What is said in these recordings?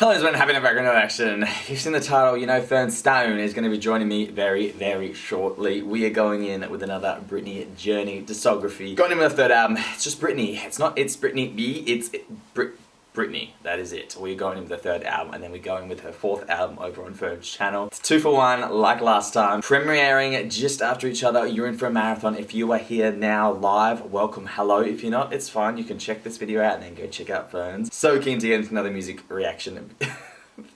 Hello, everyone. Having a background action. If you've seen the title, you know FERN Stone is going to be joining me very, very shortly. We are going in with another Britney journey discography. Going in with a third album. It's just Britney. It's Britney B. It's Britney. That is it. We're going in with the third album, and then we're going with her fourth album over on FERN's channel. It's 2 for 1, like last time. Premiering just after each other. You're in for a marathon. If you are here now live, welcome. Hello. If you're not, it's fine. You can check this video out and then go check out FERN's. So keen to get into another music reaction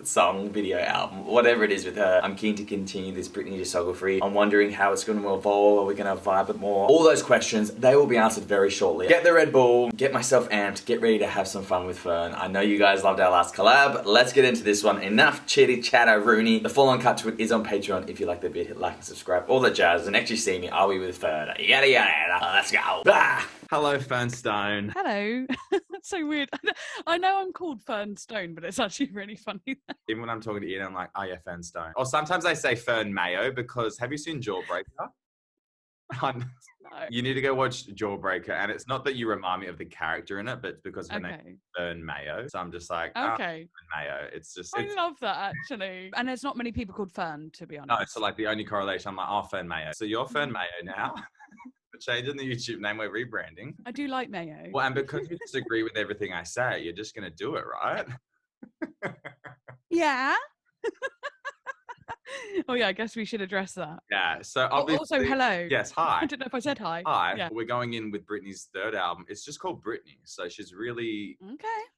song, video, album, whatever it is with her. I'm keen to continue this Britney discography. I'm wondering how it's going to evolve. Are we going to vibe it more? All those questions, they will be answered very shortly. Get the Red Bull, get myself amped, get ready to have some fun with FERN. I know you guys loved our last collab. Let's get into this one. Enough chitty chatter, Rooney. The full-on cut to it is on Patreon. If you like the vid, hit like and subscribe. All that jazz. And next you see me, are we with FERN? Yada yada yada. Let's go. Ah! Hello, FERN Stone. Hello. That's so weird. I know I'm called FERN Stone, but it's actually really funny. Even when I'm talking to Ian, I'm like, oh yeah, FERN Stone. Or sometimes I say FERN Mayo because have you seen Jawbreaker? No. You need to go watch Jawbreaker, and it's not that you remind me of the character in it, but it's because her name is FERN Mayo. So I'm just like, okay. Oh, Mayo. It's just. I love that actually. And there's not many people called FERN, to be honest. No, so like the only correlation, I'm like, oh, FERN Mayo. So you're FERN Mayo now. We're changing the YouTube name, we're rebranding. I do like mayo. Well, and because you disagree with everything I say, you're just going to do it, right? Yeah. Oh yeah, I guess we should address that. Yeah, so obviously... Also, hello. Yes, hi. I don't know if I said hi. Hi. Yeah. We're going in with Britney's third album. It's just called Britney. So she's really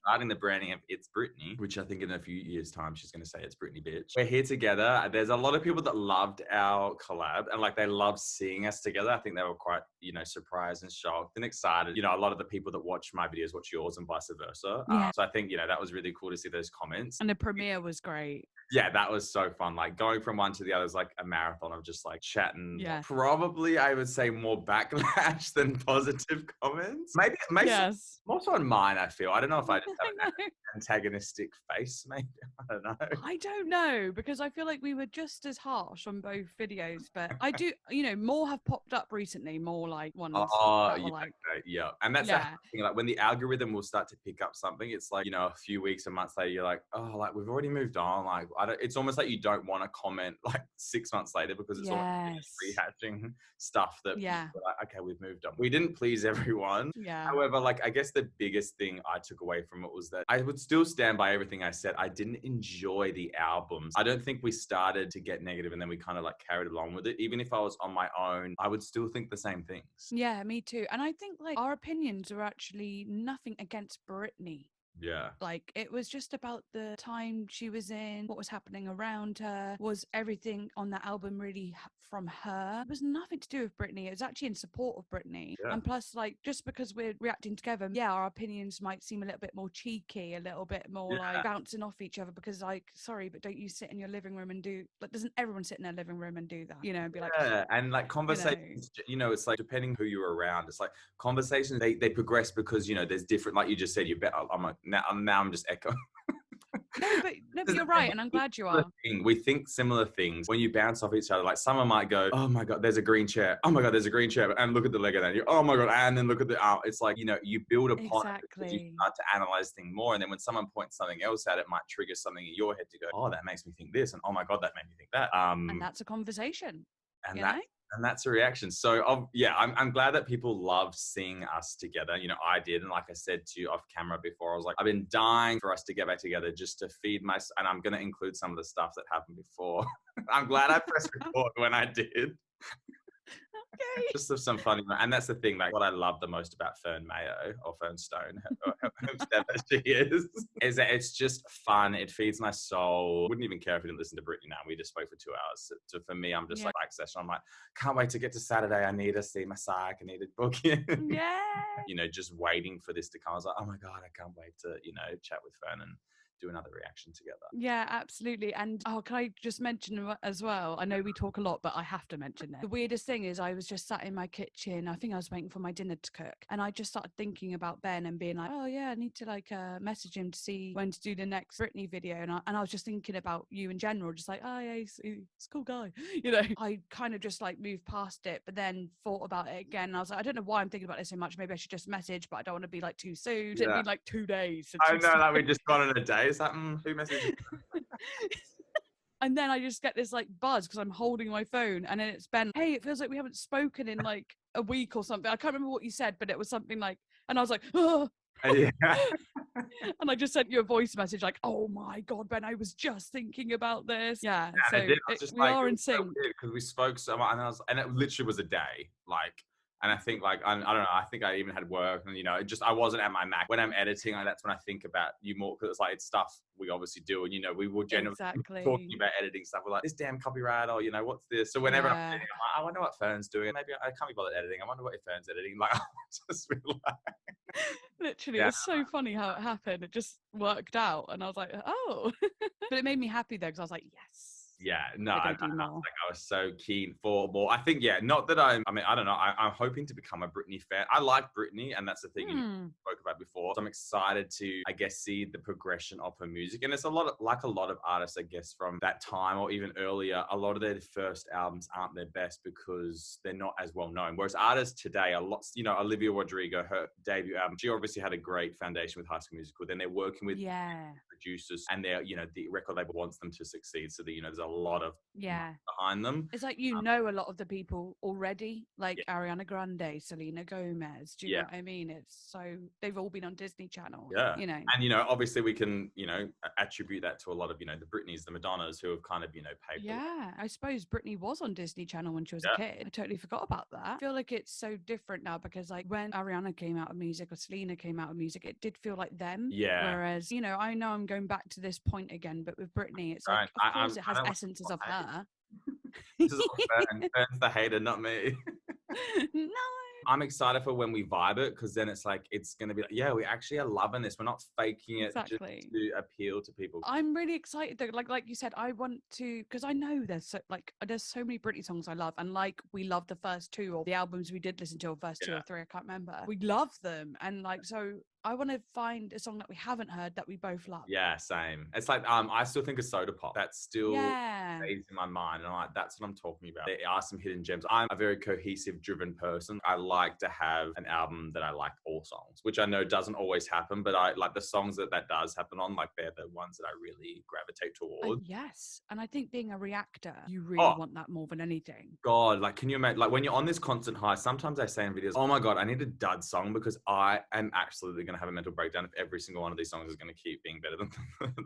starting the branding of It's Britney, which I think in a few years' time, she's going to say It's Britney, bitch. We're here together. There's a lot of people that loved our collab and like they loved seeing us together. I think they were quite, surprised and shocked and excited. A lot of the people that watch my videos watch yours and vice versa. Yeah. So I think, that was really cool to see those comments. And the premiere was great. Yeah, that was so fun. Like going from one to the other is like a marathon of just like chatting. Yeah. Probably I would say more backlash than positive comments. Maybe yes. More so on mine, I feel. I don't know if I just have an antagonistic face, maybe. I don't know. I don't know, because I feel like we were just as harsh on both videos, but I do, more have popped up recently, more like ones. Oh, yeah, like, yeah. And that's the thing, like when the algorithm will start to pick up something, it's like, a few weeks, a month later, you're like, oh, like we've already moved on. Like, it's almost like you don't want to comment like 6 months later because it's almost rehashing stuff that you're like, okay, we've moved on. We didn't please everyone. Yeah. However, like, I guess the biggest thing I took away from it was that I would still stand by everything I said. I didn't enjoy the albums. I don't think we started to get negative and then we kind of like carried along with it. Even if I was on my own, I would still think the same things. Yeah, me too. And I think like our opinions are actually nothing against Britney. Yeah. Like it was just about the time she was in, what was happening around her. Was everything on that album really from her? It was nothing to do with Britney. It was actually in support of Britney. Yeah. And plus, like, just because we're reacting together, our opinions might seem a little bit more cheeky, a little bit more like bouncing off each other because like, sorry, but don't you sit in your living room and do, like, doesn't everyone sit in their living room and do that? And be like, and like conversations, it's like depending who you're around, it's like conversations, they progress because, there's different, like you just said, I'm like, now I'm just echoing. No, but you're right, and I'm glad you are. We think similar things when you bounce off each other. Like someone might go, "Oh my god, there's a green chair. Oh my god, there's a green chair," and look at the Lego. Then you, "Oh my god," and then look at the. It's like you build upon it because you start to analyze things more. And then when someone points something else out, it might trigger something in your head to go, "Oh, that makes me think this," and "Oh my god, that made me think that." And that's a conversation. And that's a reaction. So, I'm glad that people loved seeing us together. I did. And like I said to you off camera before, I was like, I've been dying for us to get back together just to feed and I'm going to include some of the stuff that happened before. I'm glad I pressed record when I did. Okay. Just some funny, and that's the thing. Like, what I love the most about FERN Mayo or FERN Stone, whoever she is that it's just fun. It feeds my soul. Wouldn't even care if we didn't listen to Britney now. We just spoke for 2 hours. So for me, I'm just like session. I'm like, can't wait to get to Saturday. I need to see my psych. I need to book in. Yeah. Just waiting for this to come. I was like, oh my god, I can't wait to chat with FERN and do another reaction together. Yeah, absolutely. And can I just mention as well, I know we talk a lot, but I have to mention it. The weirdest thing is I was just sat in my kitchen. I think I was waiting for my dinner to cook, and I just started thinking about Ben and being like, oh yeah, I need to like message him to see when to do the next Britney video. And I was just thinking about you in general, just like, oh yeah, he's a cool guy. I kind of just like moved past it, but then thought about it again. And I was like, I don't know why I'm thinking about this so much. Maybe I should just message, but I don't want to be like too soon. It'd been like 2 days. I know, like we just gone on a date. It's like, who messaged me? And then I just get this like buzz because I'm holding my phone, and then it's Ben. Hey, it feels like we haven't spoken in like a week or something. I can't remember what you said, but it was something like, and I was like, oh. Yeah. And I just sent you a voice message like, oh my God, Ben, I was just thinking about this. Yeah. So we are in sync. Because we spoke so much, and it literally was a day. Like, and I think like, I don't know, I think I even had work, and I wasn't at my Mac. When I'm editing, that's when I think about you more, because it's like, it's stuff we obviously do, and we will generally talking about editing stuff. We're like, this damn copyright, or what's this? So whenever I'm editing, I'm like, I wonder what FERN's doing. Maybe I can't be bothered editing. I wonder what FERN's editing. Like, I just feel like, literally, it's so funny how it happened. It just worked out, and I was like, oh. But it made me happy though, because I was like, yes. Yeah, no, I was so keen for more. I think, not that I mean, I don't know. I'm hoping to become a Britney fan. I like Britney, and that's the thing you spoke about before. So I'm excited to, I guess, see the progression of her music. And it's a lot of artists, I guess, from that time or even earlier, a lot of their first albums aren't their best because they're not as well known. Whereas artists today are lots, Olivia Rodrigo, her debut album, she obviously had a great foundation with High School Musical. Then they're working with producers, and they're, the record label wants them to succeed. So that, there's a lot of behind them. It's like a lot of the people already, like Ariana Grande, Selena Gomez. Do you know what I mean? It's so they've all been on Disney Channel. Yeah, and obviously we can attribute that to a lot of the Britneys, the Madonnas, who have kind of paved. Yeah, I suppose Britney was on Disney Channel when she was a kid. I totally forgot about that. I feel like it's so different now because like when Ariana came out of music or Selena came out of music, it did feel like them. Yeah. Whereas I know I'm going back to this point again, but with Britney, it's like of course it has essences of her. This is FERN's the hater, not me. No. I'm excited for when we vibe it, because then it's like, it's going to be like, we actually are loving this. We're not faking it just to appeal to people. I'm really excited though. Like you said, I want to, because I know there's so many Britney songs I love, and like we love the first two, or the albums we did listen to, or first 2 or 3, I can't remember. We love them, and like so I want to find a song that we haven't heard that we both love. Yeah, same. It's like I still think of Soda Pop. That's still stays in my mind, and that's what I'm talking about. There are some hidden gems. I'm a very cohesive, driven person. I like to have an album that I like all songs, which I know doesn't always happen, but I like the songs that does happen on. Like they're the ones that I really gravitate towards. Yes, and I think being a reactor, you really want that more than anything. God, like can you imagine? Like when you're on this constant high, sometimes I say in videos, "Oh my God, I need a dud song because I am absolutely going to have a mental breakdown if every single one of these songs is going to keep being better than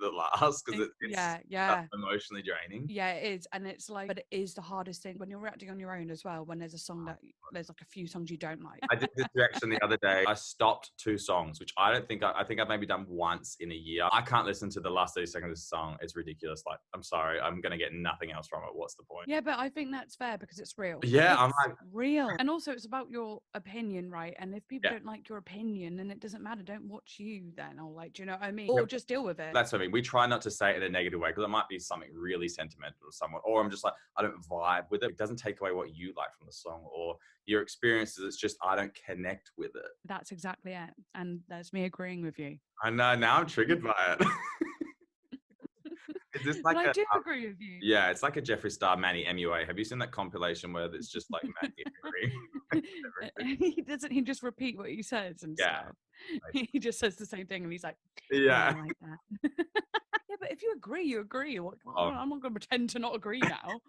the last," because it's emotionally draining. Yeah, it is, and it's like, but it is the hardest thing when you're reacting on your own as well. When there's a song that there's like a few songs you don't like. I did this reaction the other day. I stopped 2 songs, which I think I've maybe done once in a year. I can't listen to the last 30 seconds of this song. It's ridiculous. Like, I'm sorry, I'm going to get nothing else from it. What's the point? Yeah, but I think that's fair because it's real. Yeah, it's I'm like real, and also it's about your opinion, right? And if people don't like your opinion, then it doesn't matter. Don't watch you then, or like, do you know what I mean? Or just deal with it. That's what I mean. We try not to say it in a negative way because it might be something really sentimental or someone, or I'm just like, I don't vibe with it. It doesn't take away what you like from the song or your experiences. It's just I don't connect with it. That's exactly it, and that's me agreeing with you. I know. Now I'm triggered by it. Is this like I do agree with you. Yeah, it's like a Jeffree Star Manny MUA. Have you seen that compilation where it's just like Manny agreeing? He just repeat what he says and stuff. He just says the same thing and he's like, I like that. Yeah, but if you agree, you agree. I'm not going to pretend to not agree now.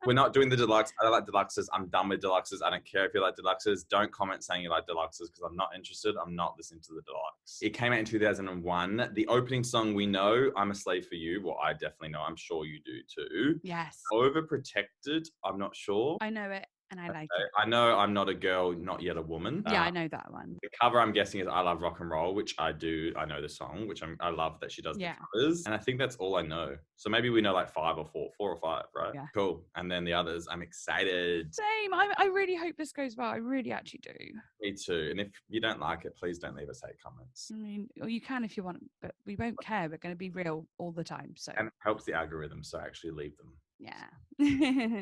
We're not doing the deluxe. I don't like deluxes. I'm done with deluxes. I don't care if you like deluxes. Don't comment saying you like deluxes because I'm not interested. I'm not listening to the deluxe. It came out in 2001. The opening song we know, I'm a Slave for You. Well, I definitely know. I'm sure you do too. Yes. Overprotected. I'm not sure. I know it. And I like it. I know I'm not a girl, not yet a woman. Yeah, I know that one. The cover I'm guessing is I Love Rock and Roll, which I do. I know the song, which I love that she does the covers. And I think that's all I know. So maybe we know like 5 or 4 or 5, right? Yeah. Cool. And then the others, I'm excited. Same. I really hope this goes well. I really actually do. Me too. And if you don't like it, please don't leave us hate comments. I mean, or you can if you want, but we won't care. We're going to be real all the time. So. And it helps the algorithm, so actually leave them. Yeah.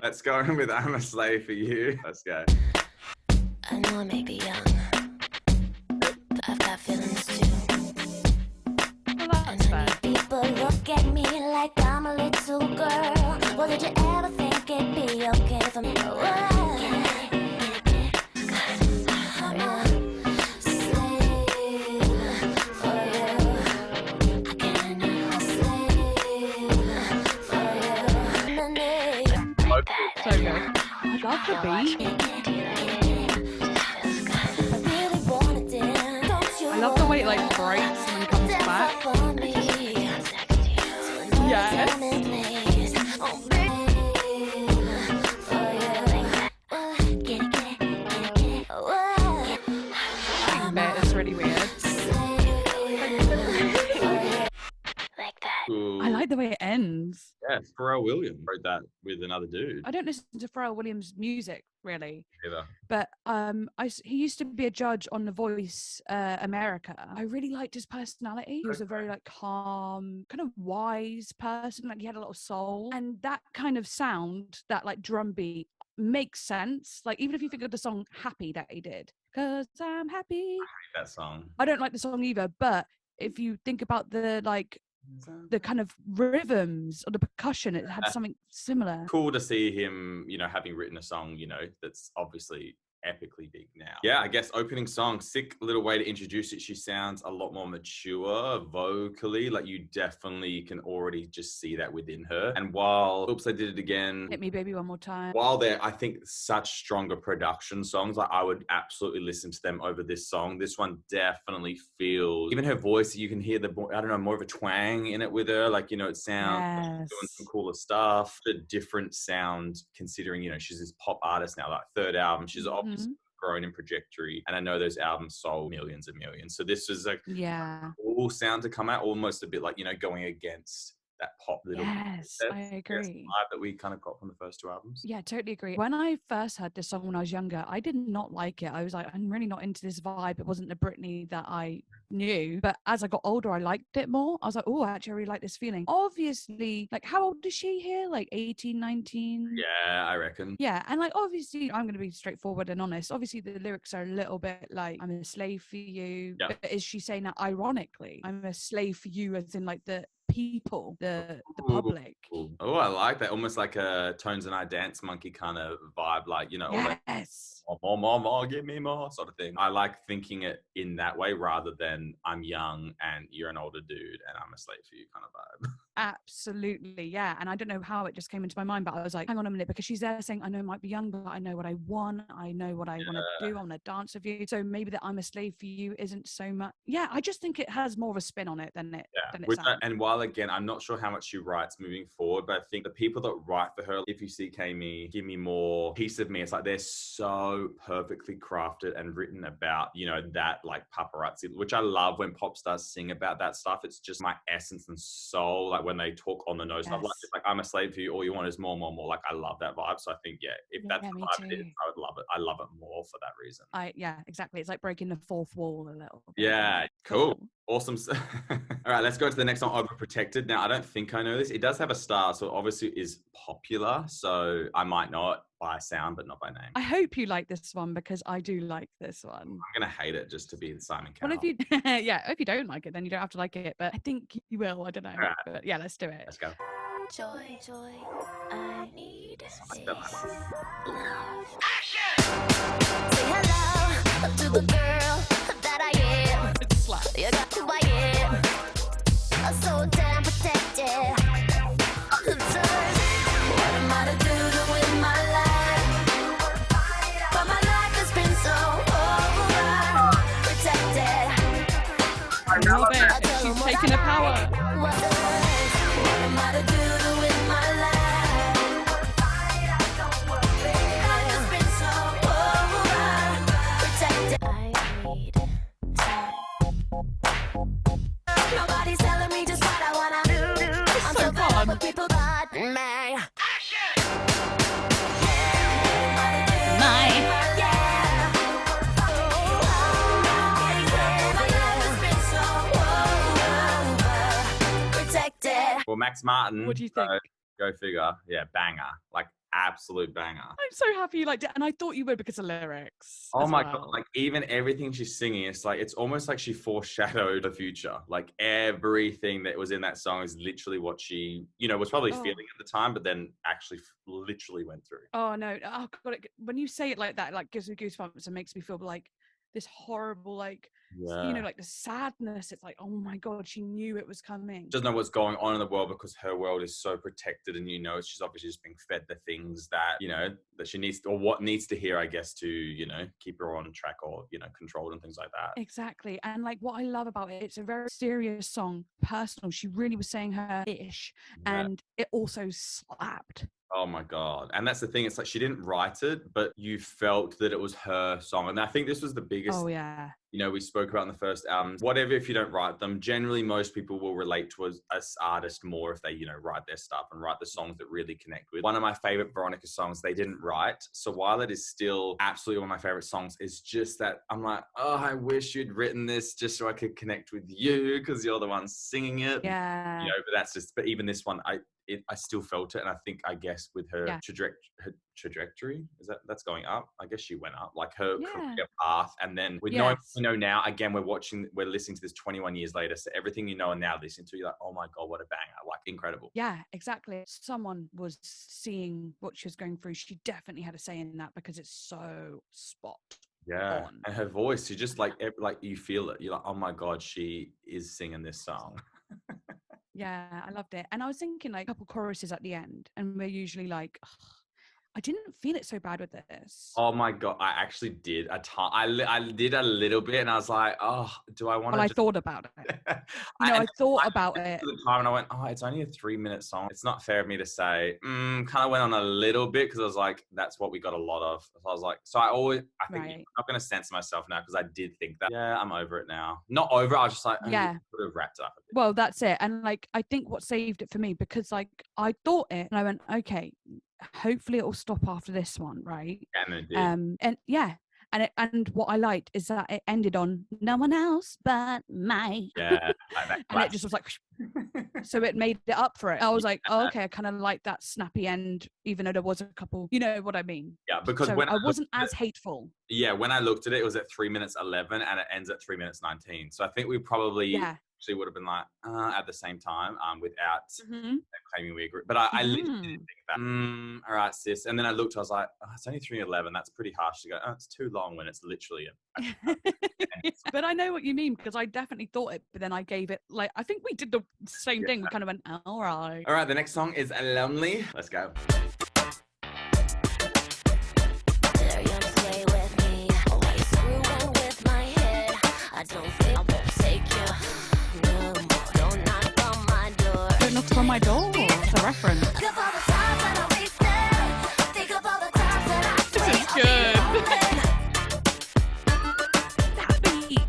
Let's go with I'm a Slave for You. Let's go. I know I may be young, but I've got feelings too. Well, that's fair. People look at me like I'm a little girl. Well, did you ever think it'd be okay for me? I'm a slave for you. love the beat. I love the way it like breaks and then comes back. Yes. That is really weird. I like the way it ends. Yeah, Pharrell Williams wrote that with another dude. I don't listen to Pharrell Williams' music really, Either. but he used to be a judge on The Voice America. I really liked his personality. He was a very like calm, kind of wise person. Like he had a lot of soul, and that kind of sound, that like drum beat, makes sense. Like even if you think of the song "Happy" that he did, "'Cause I'm happy." I hate that song. I don't like the song either, but if you think about the kind of rhythms or the percussion, it had something similar. Cool to see him, having written a song, that's obviously epically big now. Yeah, I guess opening song, sick little way to introduce it. She sounds a lot more mature vocally. Like you definitely can already just see that within her. And while Oops, I Did It Again, Hit Me Baby One More Time, while they're, I think, such stronger production songs, like I would absolutely listen to them over this song. This one definitely feels, even her voice, you can hear more of a twang in it with her. Like, it sounds like she's doing some cooler stuff. A different sound considering, she's this pop artist now, like third album. She's obviously grown in trajectory, and I know those albums sold millions and millions. So this was a cool sound to come out, almost a bit like, going against that pop little yes, I agree. Vibe that we kind of got from the first two albums. Yeah, totally agree. When I first heard this song when I was younger, I did not like it. I was like, I'm really not into this vibe. It wasn't the Britney that I knew. But as I got older, I liked it more. I was like, oh, actually, I really like this feeling. Obviously, like, how old is she here? Like 18, 19? Yeah, I reckon. Yeah, and like, obviously, I'm going to be straightforward and honest. Obviously, the lyrics are a little bit like, I'm a slave for you. Yeah. But is she saying that ironically? I'm a slave for you, as in like the people, the public. Oh, I like that. Almost like a Tones and I Dance Monkey kind of vibe, like, Yes. More, give me more sort of thing. I like thinking it in that way rather than I'm young and you're an older dude and I'm a slave for you kind of vibe. Absolutely, yeah. And I don't know how it just came into my mind, but I was like, hang on a minute, because she's there saying, I know I might be young, but I know what I want. I know what I want to do. I want to dance with you. So maybe that I'm a slave for you isn't so much. Yeah, I just think it has more of a spin on it than it sounds. And while, again, I'm not sure how much she writes moving forward, but I think the people that write for her, If You CK Me, Give Me More, Piece of Me, it's like they're so perfectly crafted and written about, that like paparazzi, which I love when pop stars sing about that stuff. It's just my essence and soul. Like when they talk on the nose, stuff like I'm a slave for you, all you want is more, more, more. Like I love that vibe. So I think, if that's the vibe it is, I would love it. I love it more for that reason. Yeah, exactly. It's like breaking the fourth wall a little bit. Yeah, cool. Awesome. All right, let's go to the next one, Overprotected. Now, I don't think I know this. It does have a star, so it obviously is popular. So I might not by sound, but not by name. I hope you like this one because I do like this one. I'm going to hate it just to be Simon Cowell. Well, if you don't like it, then you don't have to like it. But I think you will. I don't know. Right. But yeah, let's do it. Let's go. Joy, I need this Love. Action! Say hello to the girl that I am. It's slap. You got who I am. I'm so damn protected. What am I to do with my life? But my life has been so overprotected. I love it. She's taking her power. What am I to do with my life? Life has been so overprotected. I need time. Nobody's telling me just what I wanna do. I'm so fed up with people but me. Well, Max Martin. What do you think? Go figure. Yeah, banger. Like absolute banger. I'm so happy you liked it, and I thought you would because of lyrics. Oh my God. Like even everything she's singing, it's almost like she foreshadowed the future. Like everything that was in that song is literally what she, was probably feeling at the time, but then actually literally went through. Oh no. Oh God. When you say it like that, it like gives me goosebumps and makes me feel like this horrible, like, Yeah. you know, like the sadness. It's like, oh my God, she knew it was coming. Doesn't know what's going on in the world because her world is so protected, and she's obviously just being fed the things that that she needs, or what needs to hear, I guess, to keep her on track, or controlled and things like that. Exactly. And like what I love about it, it's a very serious song, personal. She really was saying her ish, and it also slapped. Oh my God. And that's the thing. It's like she didn't write it, but you felt that it was her song. And I think this was the biggest. Oh, yeah. We spoke about in the first album, whatever, if you don't write them, generally most people will relate to us artist more if they, write their stuff and write the songs that really connect with. One of my favorite Veronica songs they didn't write. So while it is still absolutely one of my favorite songs, it's just that I'm like, oh, I wish you'd written this just so I could connect with you because you're the one singing it. Yeah. But even this one, I still felt it. And I guess with her trajectory, that's going up. I guess she went up, like her career path. And then we know now, again, we're listening to this 21 years later. So everything and now listen to, you're like, oh my God, what a banger. Like, incredible. Yeah, exactly. Someone was seeing what she was going through. She definitely had a say in that because it's so spot on. And her voice, you just like you feel it. You're like, oh my God, she is singing this song. Yeah, I loved it. And I was thinking like a couple choruses at the end, and we're usually like, I didn't feel it so bad with this. Oh my God, I actually did a ton. I did a little bit, and I was like, oh, do I want to? Well, I thought about it. I thought about it. At the time, and I went, oh, it's only a 3-minute song. It's not fair of me to say. Kind of went on a little bit because I was like, that's what we got a lot of. So I was like, I think I'm not going to censor myself now because I did think that. Yeah, I'm over it now. Not over. I was just like, could have wrapped up a bit. Well, that's it. And like, I think what saved it for me, because like I thought it, and I went, okay, hopefully it will stop after this one, right? And what I liked is that it ended on no one else but my and it just was like so it made it up for it. I was like, oh, okay, I kind of like that snappy end, even though there was a couple, you know what I mean? Yeah, because so when I wasn't as hateful. Yeah, when I looked at it, it was at 3 minutes 11 and it ends at 3 minutes 19. So I think we probably actually would have been like at the same time without claiming we agree. But I literally didn't think that. All right, sis. And then I looked, I was like, oh, it's only 3:11. That's pretty harsh to go, oh, it's too long when it's literally But I know what you mean, because I definitely thought it, but then I gave it, like, I think we did the same thing. We kind of went, all right. All right, the next song is Lonely. Let's go. Don't knock on my door. It's a reference. This is good. That beat.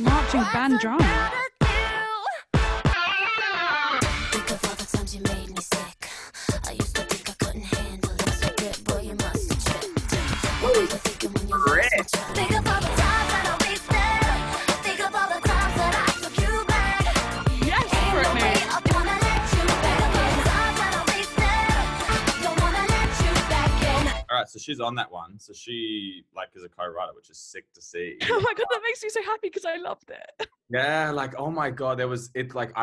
Marching band drum. Think of all the times you made me sick. I used to think I couldn't handle it. So good, boy, you must have tripped. What were you thinking when you lost my trust? Think of all the times that I wasted. Think of all the times that I took you back. Yes, Britney. I wanna let you back. Think of all the times that I wasted. Don't wanna let you back in. All right, so she's on that one. So she is a co-writer, which is sick to see. Oh my God, that makes me so happy because I loved it. Yeah, oh my God, I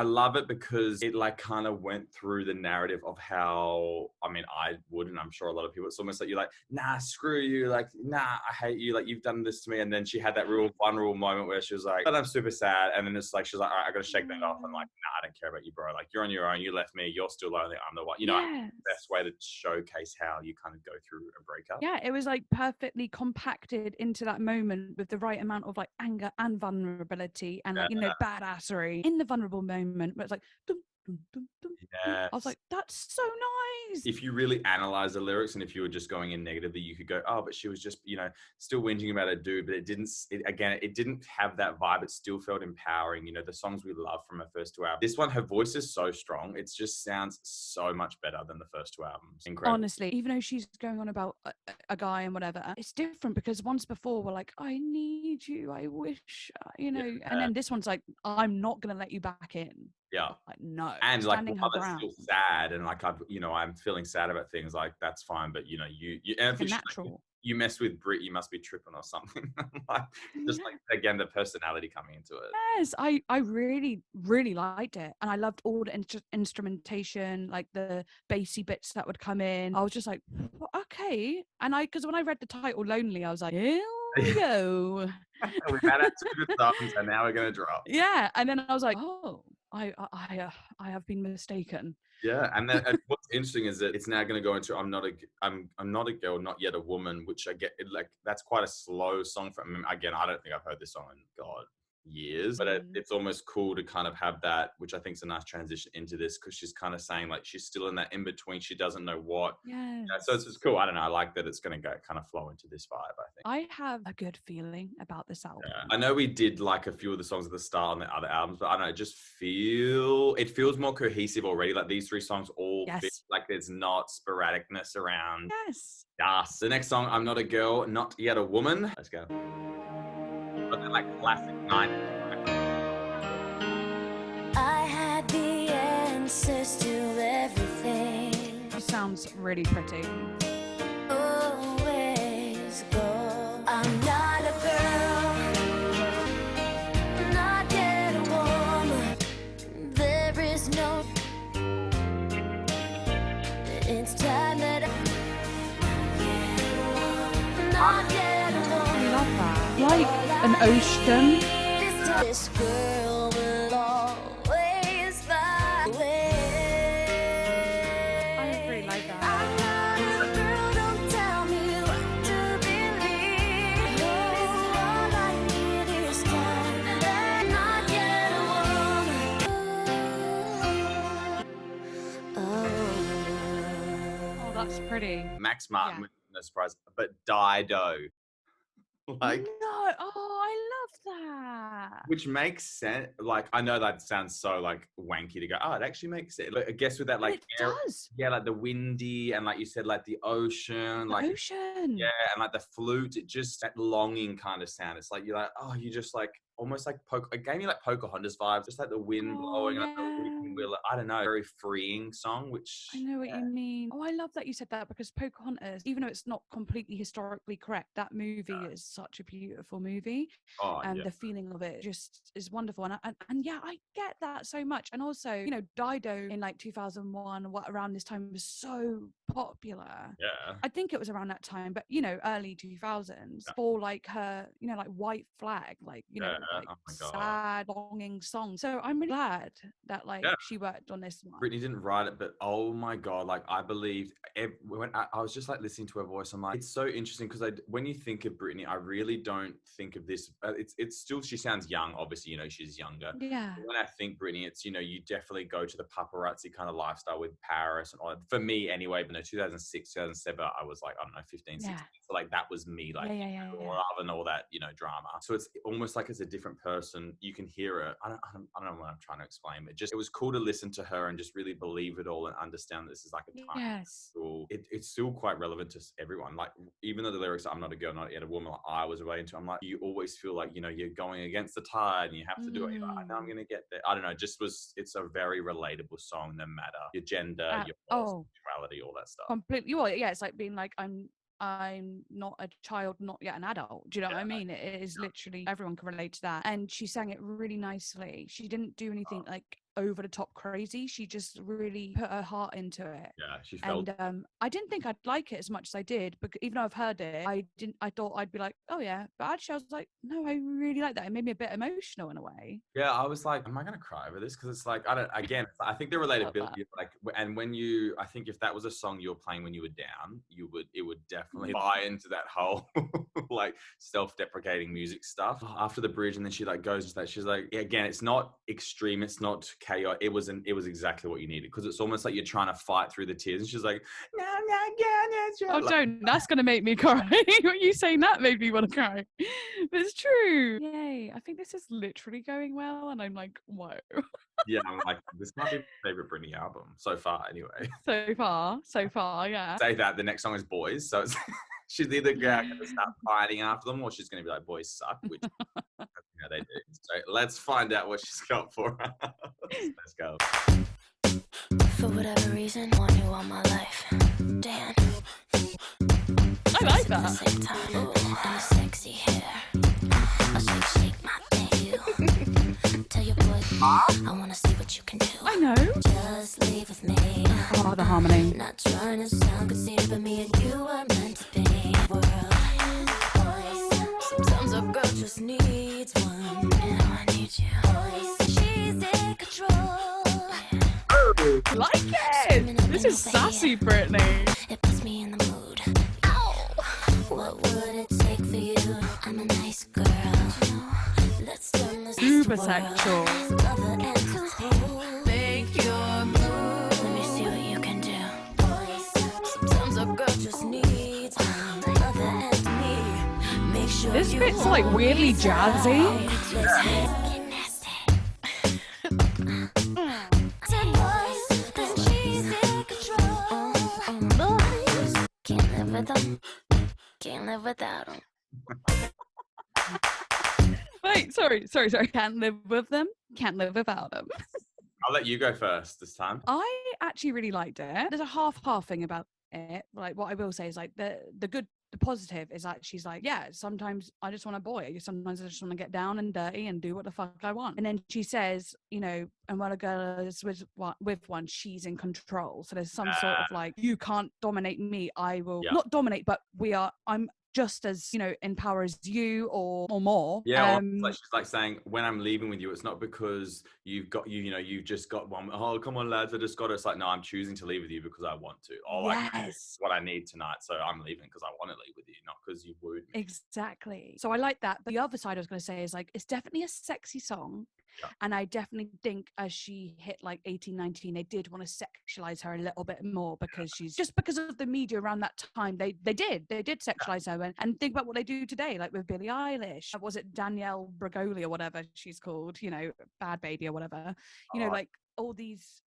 love it because it kind of went through the narrative of how, I would, and I'm sure a lot of people, it's almost like you're like, nah, screw you, nah, I hate you, you've done this to me. And then she had that real vulnerable moment where she was like, but I'm super sad. And then it's like, she's like, all right, I got to shake that off. I'm like, nah, I don't care about you, bro. You're on your own. You left me. You're still lonely. I'm the one. Yes. Best way to showcase how you kind of go through a breakup. Yeah, it was perfectly compacted into that moment with the right amount of anger and vulnerability and badassery in the vulnerable moment. But it's like, dum, dum, dum, dum. Yes. I was like, that's so nice. If you really analyze the lyrics and if you were just going in negatively, you could go, oh, but she was just, still whinging about a dude, but it didn't have that vibe. It still felt empowering. The songs we love from her first 2 albums. This one, her voice is so strong. It just sounds so much better than the first 2 albums. Incredible. Honestly, even though she's going on about a guy and whatever, it's different because once before we're like, I need you, I wish, and then this one's like, I'm not going to let you back in. Yeah. Like, no. And like standing her while it's ground. still sad and like I'm feeling sad about things, like that's fine. But you and I Like a think she's like, natural. you mess with Brit, you must be tripping or something. Like just like again the personality coming into it. Yes, I really, really liked it. And I loved all the instrumentation, like the bassy bits that would come in. I was just like, "Well, okay. And because when I read the title Lonely, I was like, here we go. We've had our 2 good songs, and now we're gonna drop. Yeah. And then I was like, oh, I have been mistaken. Yeah, and then and what's interesting is that it's now going to go into I'm not a girl, not yet a woman, which I get like that's quite a slow song for. I mean, again, I don't think I've heard this song in God years, but it's almost cool to kind of have that, which I think is a nice transition into this because she's kind of saying like she's still in that in between. She doesn't know what. Yeah. So it's cool. I don't know. I like that it's going to go kind of flow into this vibe. I think. I have a good feeling about this album. Yeah. I know we did like a few of the songs at the start on the other albums, but I don't know. It feels more cohesive already. Like these 3 songs all feel like there's not sporadicness around. Yes. Yes. The next song, I'm Not a Girl, Not Yet a Woman. Let's go. But they're like classic 90s. I had the answers to everything. It sounds really pretty. Always go. I'm not a girl, not yet a woman. There is no. It's time that not yet a woman. I love that. Like an ocean. This girl will always find a way. I really like that. I'm not a girl, don't tell me what to believe. No, all I need is time. Not yet a woman. Oh, that's pretty. Max Martin, Yeah. with no surprise, but Dido. Like, No, oh, I love that. which makes sense. Like, I know that sounds so like wanky to go, oh, it actually makes sense. But I guess with that, But like, it does. yeah, like the windy and like you said, like the ocean, The like, ocean. yeah, and like the flute, it just that longing kind of sound. It's like you're like, oh, you just like almost like it gave me like Pocahontas vibes, just like the wind blowing, like the weeping willow. I don't know, very freeing song. Which I know what you mean. Oh, I love that you said that because Pocahontas, even though it's not completely historically correct, that movie is such a beautiful movie. And the feeling of it just is wonderful. And yeah, I get that so much. And also, you know, Dido in like 2001, around this time was so popular. Yeah. I think it was around that time, but you know, early 2000s for like her, you know, like White Flag, like, you know, like sad, longing song. So I'm really glad that like she worked on this one. Britney didn't write it, but oh my God, like I believe when I was just like listening to her voice, I'm like, it's so interesting because when you think of Britney, I really don't think of this. It's still, she sounds young, obviously, you know, she's younger. Yeah. But when I think Britney, it's, you know, you definitely go to the paparazzi kind of lifestyle with Paris and all that. For me anyway, but no, 2006, 2007, I was like, I don't know, 15, 16. So like that was me, like loving all that, you know, drama. So it's almost like it's a different person. You can hear it. I don't know what I'm trying to explain, but just, it was cool to listen to her and just really believe it all and understand this is like a time. It's still quite relevant to everyone. Like, even though the lyrics, I'm not a girl, not yet a woman, like, I was relating to, I'm like, you always feel like, you know, you're going against the tide and you have to do it. You're like, I know I'm going to get there. I don't know. It's a very relatable song, no matter your gender, your sexuality, all that stuff. Completely. Well, yeah, it's like being like, I'm not a child, not yet an adult. Do you know what I mean? It is literally, everyone can relate to that. And she sang it really nicely. She didn't do anything like over the top crazy. She just really put her heart into it. Yeah, she felt. And I didn't think I'd like it as much as I did, because even though I've heard it, I thought I'd be like, oh yeah, but actually I was like, no, I really like that. It made me a bit emotional in a way. Yeah, I was like, am I gonna cry over this? Because it's like, I think the relatability, like, and when I think if that was a song you were playing when you were down, it would definitely buy into that whole like self-deprecating music stuff. After the bridge, and then she like goes to that, she's like, again, it's not extreme, it's not chaos. It was exactly what you needed, because it's almost like you're trying to fight through the tears, and she's like, no, I'm not gonna. Oh, like, don't! That's gonna make me cry. What you saying that made me want to cry. But it's true. Yay! I think this is literally going well, and I'm like, whoa. Yeah, I'm like, this might be my favorite Britney album so far. Anyway, so far, yeah. Say that the next song is Boys, so it's she's either going to start fighting after them, or she's going to be like, boys suck, which Yeah, they do. So let's find out what she's got for us. Let's go. For whatever reason, want you all my life. Damn. I like At the that. same time, ooh, and the sexy hair. I'll shake my thing. You tell your boy, I wanna see what you can do. I know. Just leave with me. Oh, the harmony. Not trying to sound conceited, but me and you are meant to be. World. Sometimes a girl just needs one, and I need you. She's in control. I like it. This is sassy, Britney. It puts me in the mood. Ow! What would it take for you? I'm a nice girl. Let's turn this Super to sexual. lover and control. Make your move. Let me see what you can do. Sometimes a girl just needs one, lover and me. Make sure This you bit's hold like weirdly me jazzy. tight. Let's get nasty. Said boys, then she's in control. Boys, can't live with them. Can't live without them. Wait, sorry. Can't live with them. Can't live without them. I'll let you go first this time. I actually really liked it. There's a half thing about it. Like, what I will say is like the good, the positive is that she's like, yeah, sometimes I just want a boy. Sometimes I just want to get down and dirty and do what the fuck I want. And then she says, you know, and when a girl is with one, she's in control. So there's some sort of like, you can't dominate me. I will not dominate, but I'm just as, you know, in power as you or more. Yeah, like she's like saying, when I'm leaving with you, it's not because you've just got one. Oh, come on, lads, I just got it. It's like, no, I'm choosing to leave with you because I want to. Oh, like, this is what I need tonight, so I'm leaving because I want to leave with you, not because you wooed me. Exactly. So I like that. But the other side I was going to say is like, it's definitely a sexy song. Yeah. And I definitely think as she hit like 18, 19, they did want to sexualize her a little bit more because she's just because of the media around that time. They did sexualize her and think about what they do today, like with Billie Eilish. Was it Danielle Bregoli or whatever she's called, you know, Bad Baby or whatever, you know, like all these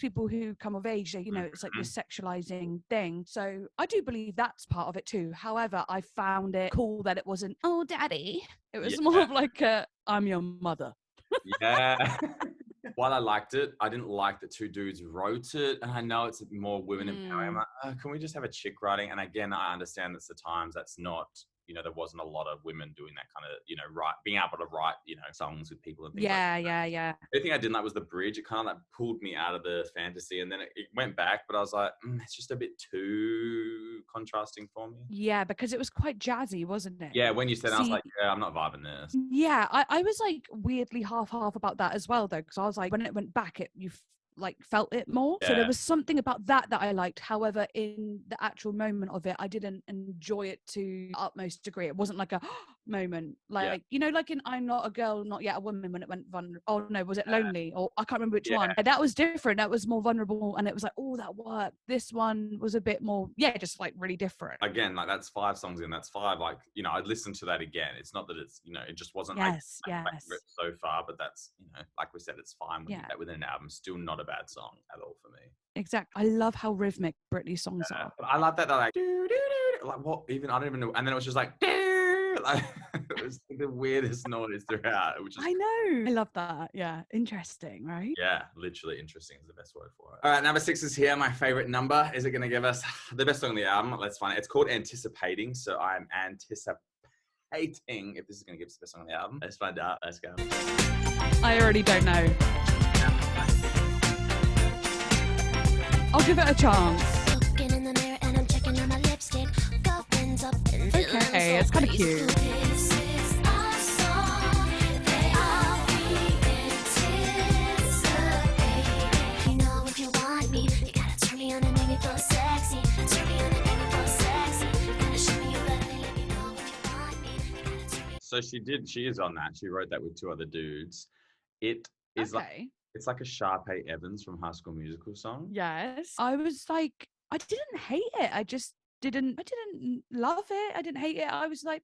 people who come of age, you know, it's like this sexualizing thing. So I do believe that's part of it too. However, I found it cool that it wasn't, oh, daddy. It was more of like I'm your mother. Yeah. While I liked it, I didn't like that two dudes wrote it. And I know it's more women empowering. I'm like, can we just have a chick writing? And again, I understand that's the times. That's not, you know, there wasn't a lot of women doing that kind of, you know, being able to write, you know, songs with people and things like that. Yeah. The thing I didn't like was the bridge. It kind of like pulled me out of the fantasy, and then it went back, but I was like, it's just a bit too contrasting for me. Yeah, because it was quite jazzy, wasn't it? Yeah, when you said, I was like, yeah, I'm not vibing this. Yeah, I was like weirdly half about that as well, though, because I was like, when it went back, you like felt it more. So there was something about that I liked. However, in the actual moment of it, I didn't enjoy it to the utmost degree. It wasn't like a moment, like you know, like in I'm Not a Girl, Not Yet a Woman, when it went vulnerable. Oh no, was it Lonely? Or I can't remember which one. That was different. That was more vulnerable, and it was like, oh, that worked. This one was a bit more, just like really different. Again, like that's 5 songs in. That's 5. Like, you know, I'd listen to that again. It's not that it's, you know, it just wasn't my favorite so far, but that's, you know, like we said, it's fine when you get that within an album. Still not a bad song at all for me. Exactly. I love how rhythmic Britney's songs are. I love that they're like, like what? Even I don't even know. And then it was just like, like it was the weirdest noise throughout. Which is, I know. I love that. Yeah, interesting, right? Yeah, literally interesting is the best word for it. All right, number 6 is here. My favorite number. Is it going to give us the best song on the album? Let's find it. It's called Anticipating. So I'm anticipating if this is going to give us the best song on the album. Let's find out. Let's go. I already don't know. I'll give it a chance. Looking in the mirror and I'm checking on my lipstick. Girlfriends up and okay, it's kind of cute. You know if you want me, you gotta turn me on and make me feel sexy. Turn me on and make me feel sexy. Gotta show me your body, let me know if you want me. You gotta turn me. So she is on that. She wrote that with 2 other dudes. It is like, it's like a Sharpay Evans from High School Musical song. Yes. I was like, I didn't hate it. I didn't love it. I didn't hate it. I was like,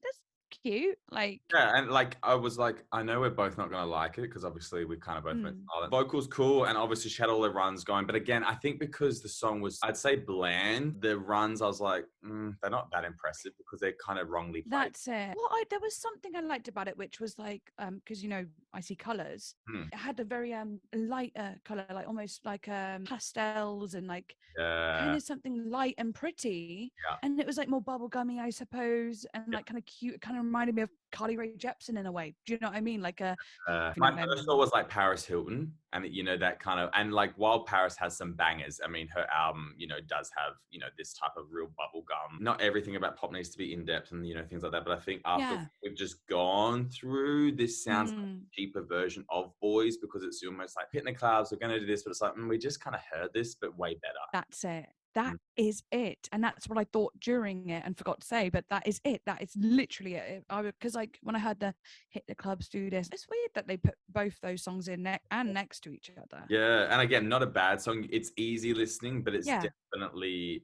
cute. Like, yeah, and like I was like, I know we're both not gonna like it because obviously we kind of both went silent. Vocals cool, and obviously she had all the runs going. But again, I think because the song was, I'd say bland, the runs I was like, they're not that impressive because they're kind of wrongly played. that's it. There was something I liked about it, which was like, because I see colours. It had a very lighter colour, like almost like pastels and like kind of something light and pretty. Yeah. And it was like more bubblegummy, I suppose, and like kind of cute. It kind of reminded me of Carly Rae Jepsen in a way. Do you know what I mean? Like my first thought was like Paris Hilton, and that kind of, and like while Paris has some bangers, I mean her album, does have this type of real bubble gum. Not everything about pop needs to be in depth and things like that, but I think after we've just gone through, this sounds like a cheaper version of Boys because it's almost like hitting the clouds. We're going to do this, but it's like we just kind of heard this, but way better. That's it. That is it. And that's what I thought during it and forgot to say, but that is it. That is literally it. Because like when I heard the Hit the Clubs Do This, it's weird that they put both those songs in next to each other. Yeah. And again, not a bad song. It's easy listening, but it's definitely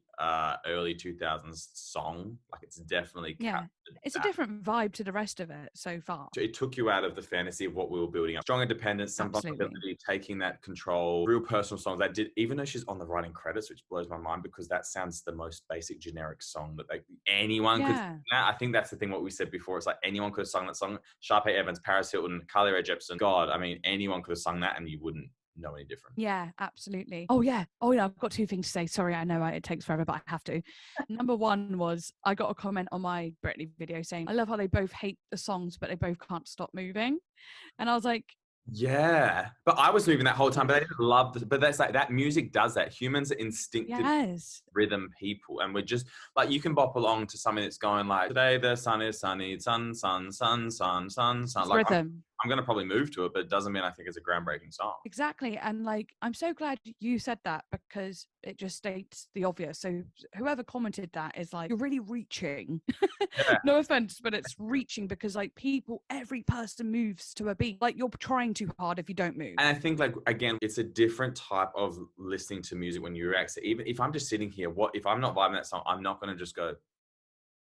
early 2000s song. Like it's definitely it's a different vibe to the rest of it so far. It took you out of the fantasy of what we were building up. Strong independence, some vulnerability, taking that control, real personal songs. That did, even though she's on the writing credits, which blows my mind because that sounds the most basic generic song that anyone could sing that. I think that's the thing what we said before. It's like anyone could have sung that song. Sharpay Evans, Paris Hilton, Carly Rae Jepsen. God, I mean, anyone could have sung that and you wouldn't know any different. Yeah, absolutely. Oh yeah, I've got two things to say. Sorry, I know it takes forever, but I have to. Number one was I got a comment on my Britney video saying, I love how they both hate the songs, but they both can't stop moving. And I was like, yeah, but I was moving that whole time, but I didn't love this. But that's like, that music does that. Humans are instinctive rhythm people. And we're just like, you can bop along to something that's going like, today the sun is sunny, sun, sun, sun, sun, sun, sun. Like, rhythm. I'm going to probably move to it, but it doesn't mean I think it's a groundbreaking song. Exactly. And like, I'm so glad you said that because it just states the obvious. So whoever commented that is like, you're really reaching. No offense, but it's reaching because like every person moves to a beat. Like you're trying too hard if you don't move. And I think like, again, it's a different type of listening to music when you react. So even if I'm just sitting here, if I'm not vibing that song, I'm not going to just go,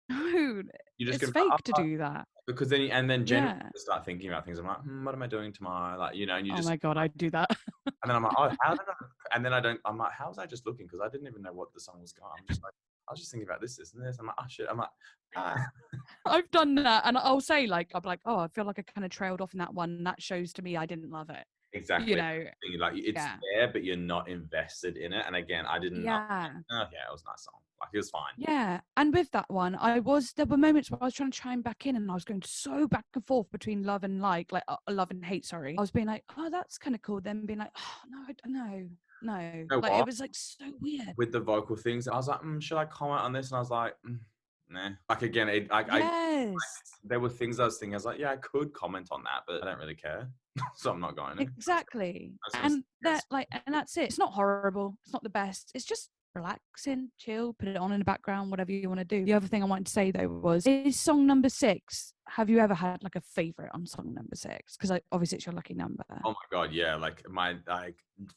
no, it's fake to do that. Because then, Jenny start thinking about things. I'm like, what am I doing tomorrow? Like, and you just. Oh my God, I do that. And then I'm like, oh, how did I? And then I'm like, how was I just looking? Because I didn't even know what the song was going. I'm just like, I was just thinking about this, and this. I'm like, oh shit. I'm like, I've done that, and I'll say like, I'm like, oh, I feel like I kind of trailed off in that one. That shows to me I didn't love it. Exactly. Like it's there, but you're not invested in it. And again, I didn't. Yeah. It was a nice song. Like it was fine. Yeah. And with that one, there were moments where I was trying to chime back in, and I was going so back and forth between love and love and hate. Sorry, I was being like, oh, that's kind of cool. Then being like, oh no, I don't know. No, you know like what? it was like so weird with the vocal things. I was like, should I comment on this? And I was like, nah. Like again, there were things I was thinking. I was like, yeah, I could comment on that, but I don't really care, so I'm not going to. Exactly, and that's it. It's not horrible. It's not the best. It's just relaxing, chill. Put it on in the background, whatever you want to do. The other thing I wanted to say though is song number 6. Have you ever had like a favorite on song number 6? Because obviously it's your lucky number. Oh my God, yeah. Like my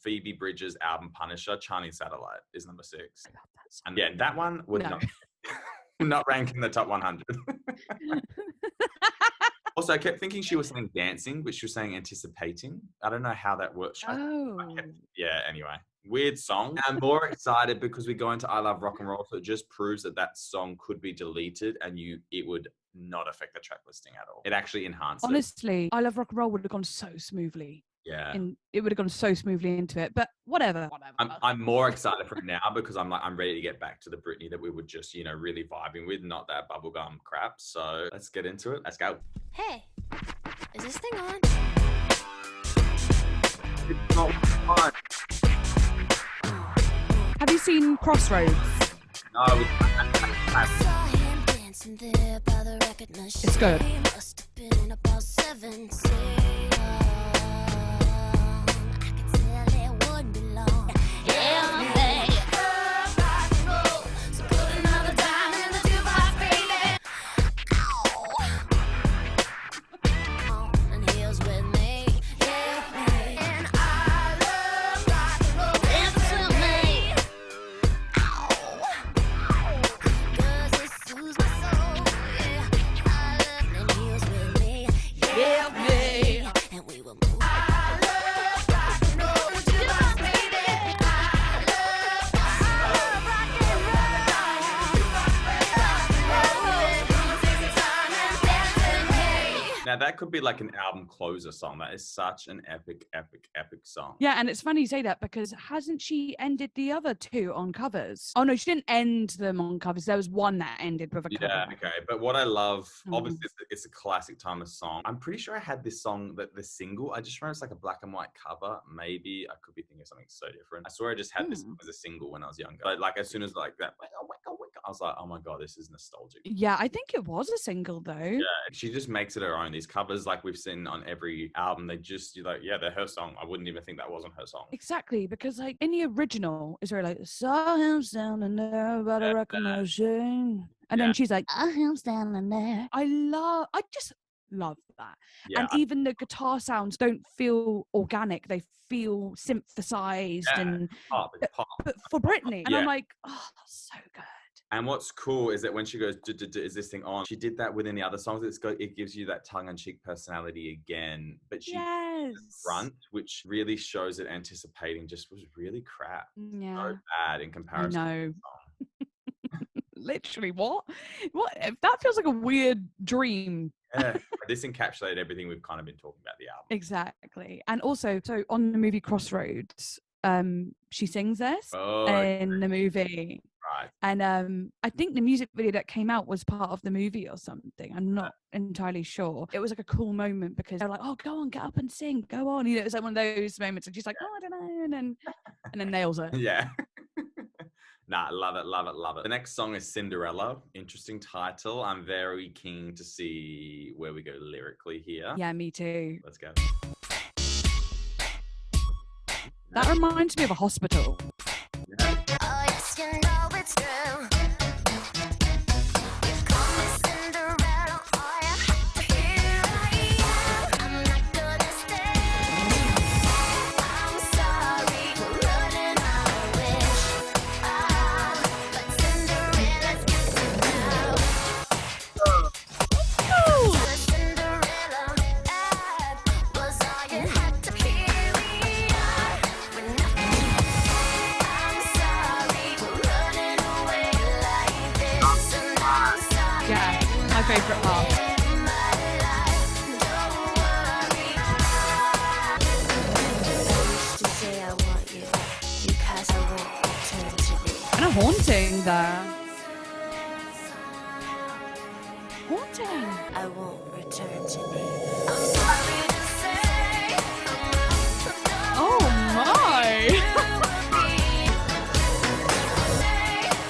Phoebe Bridgers album Punisher, Chinese Satellite is number 6. I love that song. And yeah, that one would not rank in the top 100. Also, I kept thinking she was saying dancing, but she was saying anticipating. I don't know how that works. Anyway. Weird song. I'm more excited because we go into I Love Rock and Roll, so it just proves that song could be deleted and it would not affect the track listing at all. It actually enhances. Honestly, I Love Rock and Roll would have gone so smoothly. Yeah. And it would have gone so smoothly into it, but whatever. I'm more excited for it now because I'm ready to get back to the Britney that we were just, really vibing with, not that bubblegum crap. So let's get into it. Let's go. Hey, is this thing on? It's not fun. Have you seen Crossroads? No. It's good. Now that could be like an album closer song. That is such an epic, epic, epic song. Yeah, and it's funny you say that because hasn't she ended the other two on covers? Oh no, she didn't end them on covers. There was one that ended with a cover. Yeah, okay. But what I love, obviously, it's a classic timeless song. I'm pretty sure I had this song, the single. I just remember it's like a black and white cover. Maybe I could be thinking of something so different. I swear I just had this as a single when I was younger. Like as soon as like that, I was like, oh my God, this is nostalgic. Yeah, I think it was a single though. Yeah, she just makes it her own. These covers, like we've seen on every album, they just, you're like, yeah, they're her song. I wouldn't even think that wasn't her song. Exactly, because like in the original, it's very like, saw him standing there, but I recognize him. And then she's like, I am standing there. I just love that. Yeah, and even the guitar sounds don't feel organic. They feel synthesized and pop. but for Britney. And I'm like, oh, that's so good. And what's cool is that when she goes, is this thing on? She did that within the other songs. It gives you that tongue-in-cheek personality again. But she front, which really shows that anticipating just was really crap. Yeah. So bad in comparison. I know. Literally, what? That feels like a weird dream. Yeah, this encapsulated everything we've kind of been talking about the album. Exactly. And also, so on the movie Crossroads, she sings this in the movie. Right. And I think the music video that came out was part of the movie or something. I'm not entirely sure. It was like a cool moment because they're like, oh, go on, get up and sing, go on. You know, it was like one of those moments and she's like, oh, I don't know. And then nails it. Yeah. Nah, love it, love it, love it. The next song is Cinderella. Interesting title. I'm very keen to see where we go lyrically here. Yeah, me too. Let's go. That reminds me of a hospital. Yeah. Oh, yes, you know it's true. You call me Cinderella, all you have to hear I'm not gonna stay. I'm sorry for running out of wish. But Cinderella's got to know. The Cinderella was all you had to hear when I'm sorry for running away like this, and I'm sorry. Yeah, my favourite part. In my life, don't worry. I used to say I want you because I won't return to me. And a haunting there. Haunting. I won't return to me. I'm sorry to say Oh my.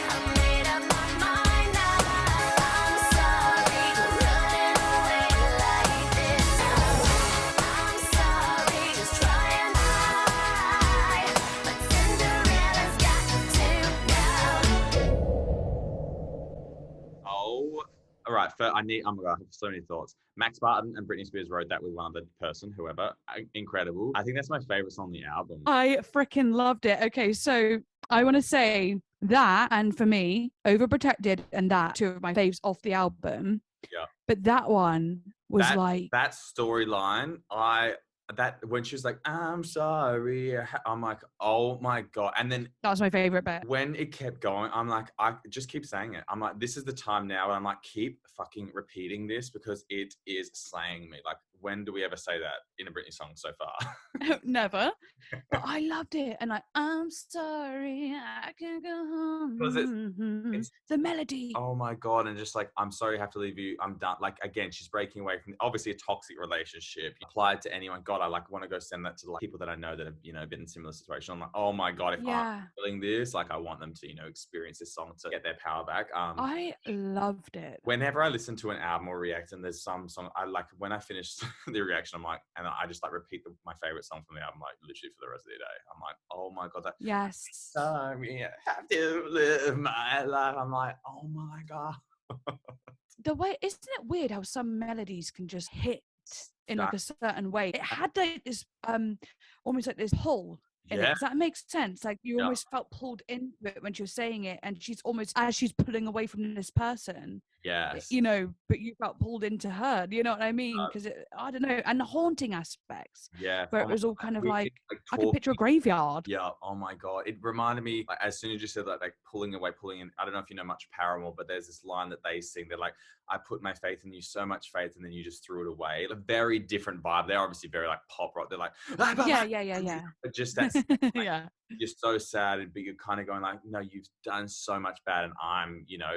I made up my mind now. I'm sorry for running away like this. I'm sorry, just try and hide. But Cinderella's got to know. Oh, all right. I have so many thoughts. Max Barton and Britney Spears wrote that with one other person, whoever. Incredible. I think that's my favorite song on the album. I freaking loved it. Okay, so I want to say that, and for me, Overprotected and that, two of my faves off the album. Yeah. But that one was that storyline. That when she was like, I'm sorry, I'm like, oh my God. And then that was my favorite bit. when it kept going, I'm like, I just keep saying it. I'm like, this is the time now. And I'm like, keep fucking repeating this because it is slaying me. Like, when do we ever say that in a Britney song so far? Never. But I loved it. And I'm sorry, I can go home. Because it's the melody. Oh my God. And just like, I'm sorry I have to leave you. I'm done. Like, again, she's breaking away from obviously a toxic relationship. Applied to anyone. God, I like want to go send that to like people that I know that have, been in similar situation. I'm like, oh my God, if I'm feeling this, like I want them to, experience this song to get their power back. I loved it. Whenever I listen to an album or react and there's some song I like, when I finish the reaction, I'm like, and I just like repeat my favorite song from the album, like literally for the rest of the day. I'm like, oh my God, that sorry, I have to live my life. I'm like, oh my God. The way, isn't it weird how some melodies can just hit in like a certain way? It had like this almost like this pull in it. Does that make sense? Like you almost felt pulled into it when she was saying it, and she's almost as she's pulling away from this person. Yes. You know, but you felt pulled into her. Do you know what I mean? Because I don't know, and the haunting aspects. Yeah. Where it was all kind of like I could picture a graveyard. Yeah. Oh my God. It reminded me, like, as soon as you said that, like pulling away, pulling in. I don't know if you know much Paramore, but there's this line that they sing. They're like, I put my faith in you, so much faith, and then you just threw it away. A very different vibe. They're obviously very like pop rock. They're like, yeah. But just that's Yeah. You're so sad, but you're kind of going like, no, you've done so much bad, and I'm, you know,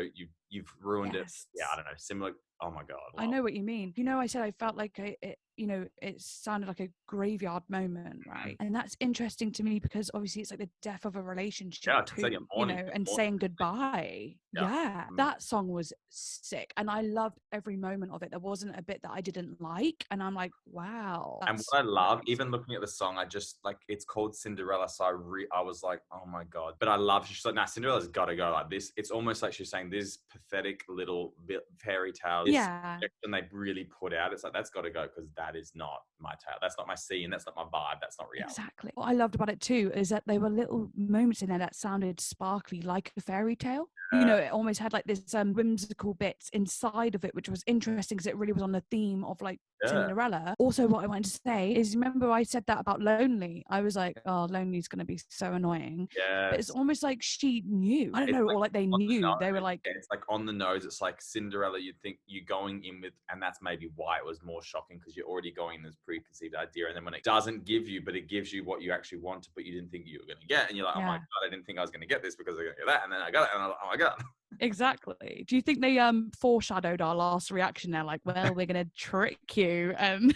you've ruined it. Yeah, I don't know. Similar. Oh my God. Wow. I know what you mean. You know, I said I felt like it, you know, it sounded like a graveyard moment, right? And that's interesting to me because obviously it's like the death of a relationship, too, like you know, and saying goodbye. Yeah. That song was sick, and I loved every moment of it. There wasn't a bit that I didn't like, and I'm like, wow. And what I love, even looking at the song, I just like, it's called Cinderella, so I was like, oh my God. But I love, she's like, nah, Cinderella's got to go like this. It's almost like she's saying this pathetic little fairy tale. And they really put out, it's like, that's got to go because that is not my tale. That's not my scene. That's not my vibe. That's not reality. Exactly. What I loved about it too is that there were little moments in there that sounded sparkly, like a fairy tale. You know, it almost had like this whimsical bits inside of it, which was interesting because it really was on the theme of like Cinderella. Also, what I wanted to say is, remember I said that about Lonely? I was like, oh, Lonely's going to be so annoying. Yeah. But it's almost like she knew. I don't know, or like they knew. They were like, it's like on the nose. It's like Cinderella, you'd think you're going in with, and that's maybe why it was more shocking because you're already going in this preconceived idea. And then when it doesn't give you, but it gives you what you actually wanted, but you didn't think you were going to get. And you're like, oh my God, I didn't think I was going to get this because I was going to get that. And then I got it. And I was like, oh my God. Exactly. Do you think they foreshadowed our last reaction there? Like, well, we're going to trick you and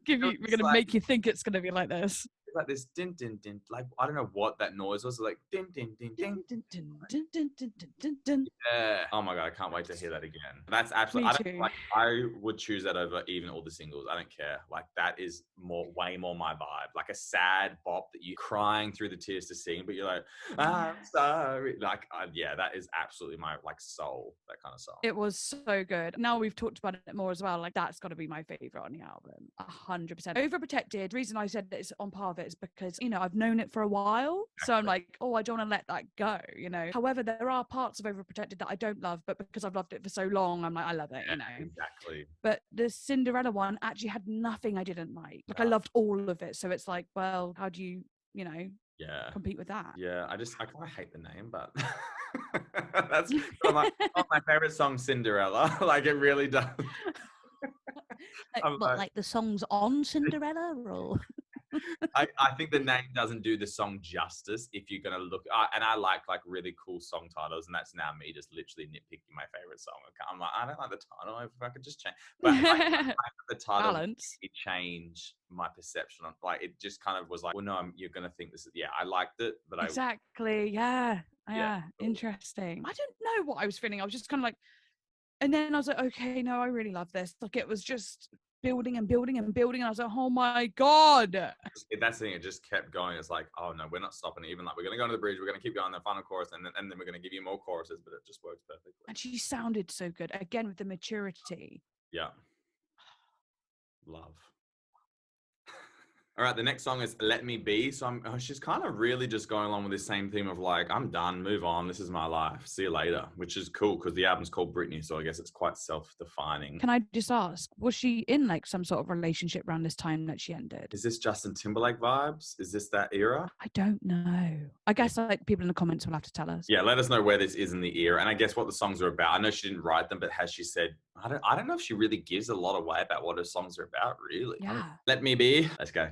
we're going to make you think it's going to be like this. Like this din din din, like I don't know what that noise was, like din din din din din din din din din. Yeah. Oh my God, I can't wait to hear that again. That's absolutely. I would choose that over even all the singles. I don't care. Like that is way more my vibe. Like a sad bop that you're crying through the tears to sing, but you're like, I'm sorry. Like that is absolutely my like soul. That kind of song. It was so good. Now we've talked about it more as well. Like that's got to be my favorite on the album. 100%. Overprotected. Reason I said that it's on par with it is because, you know, I've known it for a while. So I'm like, oh, I don't want to let that go, you know. However, there are parts of Overprotected that I don't love, but because I've loved it for so long, I'm like, I love it, you know. Exactly. But the Cinderella one actually had nothing I didn't like. Like I loved all of it. So it's like, well, how do you know, compete with that? Yeah, I kind of hate the name, but that's my favorite song, Cinderella. Like it really does. Like the songs on Cinderella or I think the name doesn't do the song justice if you're going to look, and I like really cool song titles, and that's now me just literally nitpicking my favorite song. I'm like, I don't like the title, if I could just change, but the title it changed my perception on, like, it just kind of was like, well, no, you're going to think this is, I liked it, but interesting. I didn't know what I was feeling. I was just kind of like, and then I was like, okay, no, I really love this. Like it was just building and building and building, and I was like, oh my God. That's the thing, it just kept going. It's like, oh no, we're not stopping it. Even like, we're going to go to the bridge, we're going to keep going, the final chorus, and then we're going to give you more choruses, but it just works perfectly. And she sounded so good, again, with the maturity. Yeah. Love. All right, the next song is Let Me Be. So she's kind of really just going along with this same theme of like, I'm done, move on, this is my life, see you later, which is cool because the album's called Britney, so I guess it's quite self-defining. Can I just ask, was she in like some sort of relationship around this time that she ended? Is this Justin Timberlake vibes? Is this that era? I don't know. I guess like people in the comments will have to tell us. Yeah, let us know where this is in the era, and I guess what the songs are about. I know she didn't write them, but has she said, I don't know if she really gives a lot away about what her songs are about, really. Yeah. Let Me Be. Let's go.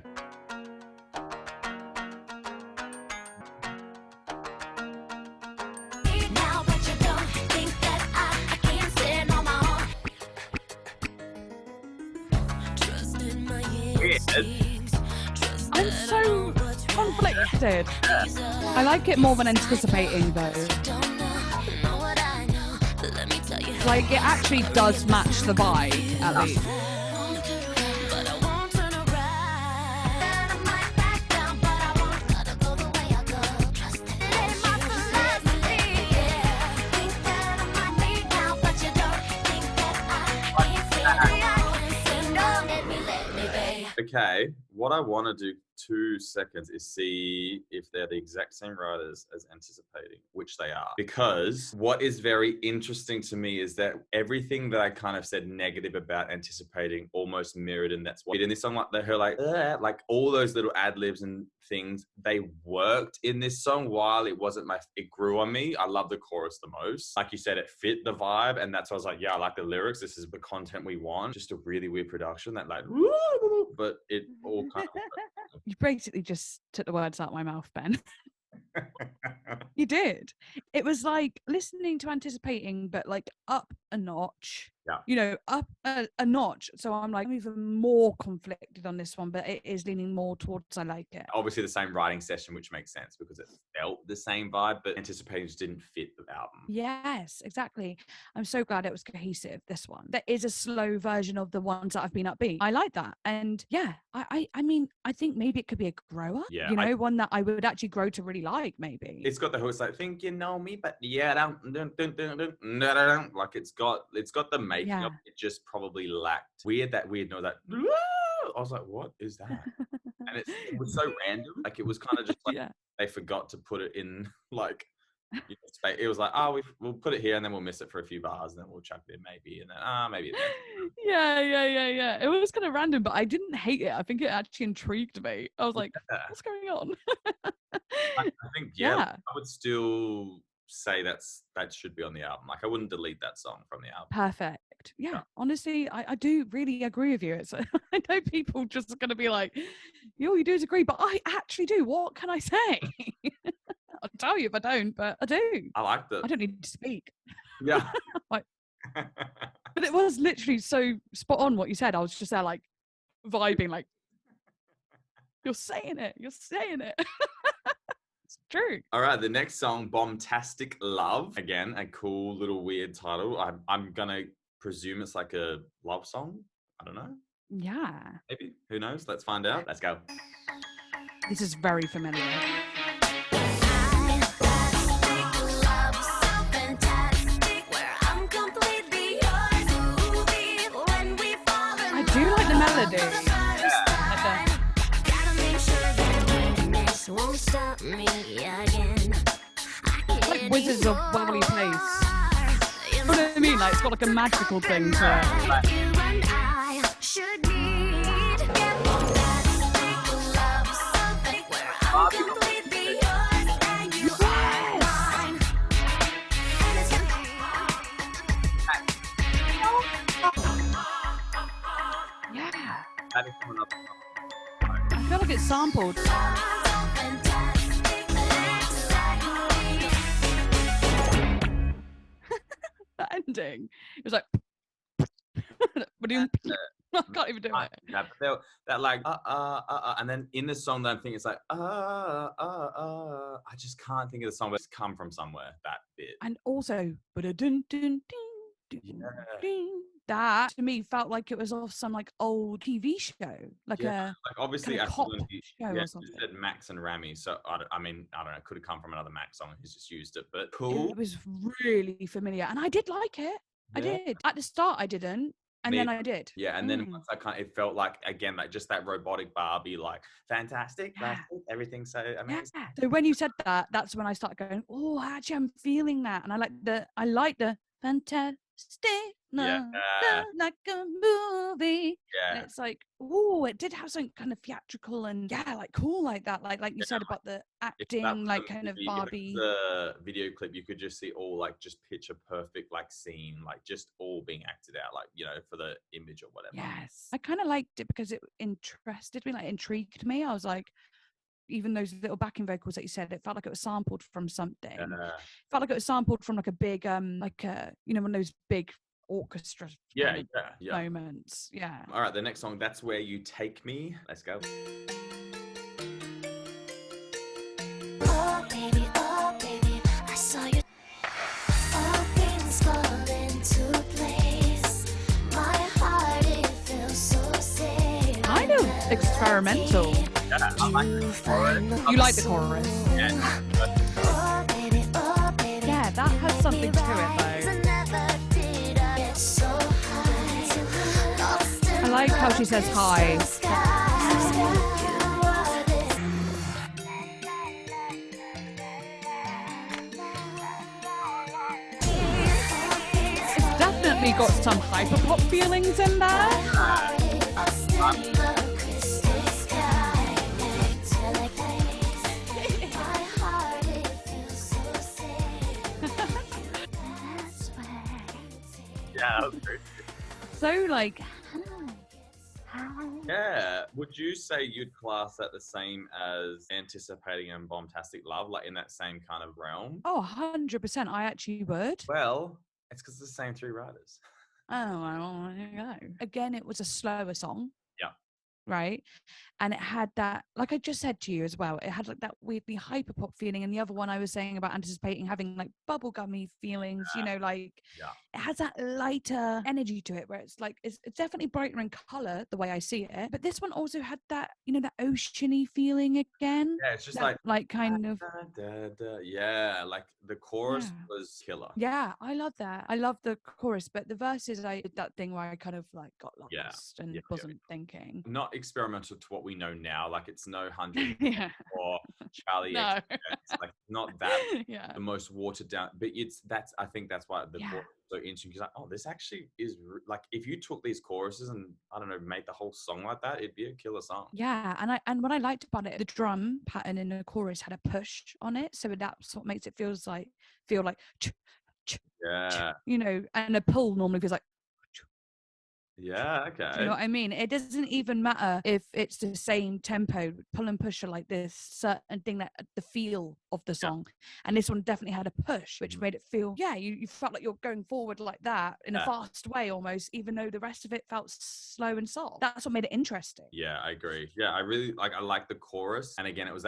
I'm so conflicted. I like it more than anticipating though. Like it actually does match the vibe at least. Okay, what I want to do 2 seconds is see if they're the exact same writers as Anticipating, which they are. Because what is very interesting to me is that everything that I kind of said negative about Anticipating almost mirrored, and that's what in this song, like her like all those little ad libs and things, they worked in this song. While it wasn't it grew on me. I love the chorus the most. Like you said, it fit the vibe, and that's why I was like, yeah, I like the lyrics. This is the content we want. Just a really weird production that like, but it all kind of. You basically just took the words out of my mouth, Ben. You did. It was like listening to Anticipating, but like up a notch. Yeah. You know, up a notch. So I'm like, I'm even more conflicted on this one, but it is leaning more towards I like it. Obviously the same writing session, which makes sense because it felt the same vibe, but Anticipating just didn't fit the album. Yes, exactly. I'm so glad it was cohesive, this one. There is a slow version of the ones that have been upbeat. I like that. And yeah, I mean, I think maybe it could be a grower. Yeah. You know, one that I would actually grow to really like, maybe. It's got the hook, like, think you know me, but yeah, like it's got the making of it, just probably lacked that weird noise, that I was like, what is that? And it was so random. Like it was kind of just like they forgot to put it in like it was like, oh, we'll put it here and then we'll miss it for a few bars and then we'll chuck it in maybe, and then maybe yeah. It was kind of random, but I didn't hate it. I think it actually intrigued me. I was like, what's going on? I think I would still say that should be on the album. Like I wouldn't delete that song from the album. Perfect. Yeah. Honestly, I do really agree with you. It's I know people just gonna be like, all you do is agree, but I actually do. What can I say? I'll tell you if I don't, but I do. I like that. I don't need to speak. Yeah. But it was literally so spot on what you said. I was just there like vibing, like you're saying it. It's true. All right, the next song, Bombastic Love. Again, a cool little weird title. I'm gonna presume it's like a love song. I don't know. Yeah. Maybe. Who knows? Let's find out. Let's go. This is very familiar. I do like the melody. It's like Wizards of Waverly Place. You know what I mean? Like it's got like a magical thing to it. Yeah. I feel like it's sampled. The ending. It was like I can't even do it. Yeah, but that like and then in the song that I'm thinking it's like I just can't think of the song, but it's come from somewhere, that bit. And also that to me felt like it was off some like old TV show, like obviously kind of cop show or you something. said Max and Rami, so I don't know, it could have come from another Max song. He's just used it, but cool. It was really familiar, and I did like it. I did at the start. I didn't, and then I did. Yeah, and then once it felt like again like just that robotic Barbie, like fantastic, everything's so amazing. Yeah. So when you said that, that's when I started going, oh, actually, I'm feeling that, and I like the fantastic. Like a movie. Yeah. And it's like, oh, it did have something kind of theatrical and like cool like that. Like you said about the acting, like kind of Barbie. The video clip, you could just see all like just picture perfect like scene, like just all being acted out, like, you know, for the image or whatever. Yes. I kind of liked it because it interested me, like intrigued me. I was like, even those little backing vocals that you said, it felt like it was sampled from something. It felt like it was sampled from like a big, like you know, one of those big orchestra moments. Yeah. All right, the next song, That's Where You Take Me. Let's go. Oh baby, I saw you. All things fall into place. My heart, it feels so safe. Kind of experimental. Yeah, I like the chorus. You like the chorus? Yeah. Oh baby, yeah, that has something to it though. I like how she says hi. got some hyperpop feelings in there. Yeah, that was great. So like, Yeah. Would you say you'd class that the same as Anticipating and Bombastic Love, like in that same kind of realm? oh, 100%. I actually would. Well, it's because it's the same three writers. Oh, well, there you go. Again, it was a slower song. Yeah. Right. And it had that, like I just said to you as well, it had like that weirdly hyperpop feeling. And the other one I was saying about Anticipating having like bubblegummy feelings, you know, like it has that lighter energy to it where it's like, it's definitely brighter in color the way I see it. But this one also had that, you know, that oceany feeling again. Yeah, it's just that, like kind of. Yeah, like the chorus was killer. Yeah, I love that. I love the chorus, but the verses, I did that thing where I kind of like got lost and wasn't thinking. Not experimental to what we know now. Like it's no 100 or Charlie. No. It's like not that. Yeah. The most watered down, but I think that's why the chorus is so interesting. Because like, oh, this actually is like if you took these choruses and I don't know, made the whole song like that, it'd be a killer song. Yeah, and what I liked about it, the drum pattern in the chorus had a push on it, so that's what makes it feel like Yeah. you know, and a pull normally feels like. Yeah, okay. Do you know what I mean? It doesn't even matter if it's the same tempo. Pull and push are like this certain thing that the feel of the song. And this one definitely had a push, which made it feel, you felt like you're going forward like that in a fast way almost, even though the rest of it felt slow and soft. That's what made it interesting. Yeah, I agree. Yeah, I really I like the chorus. And again, it was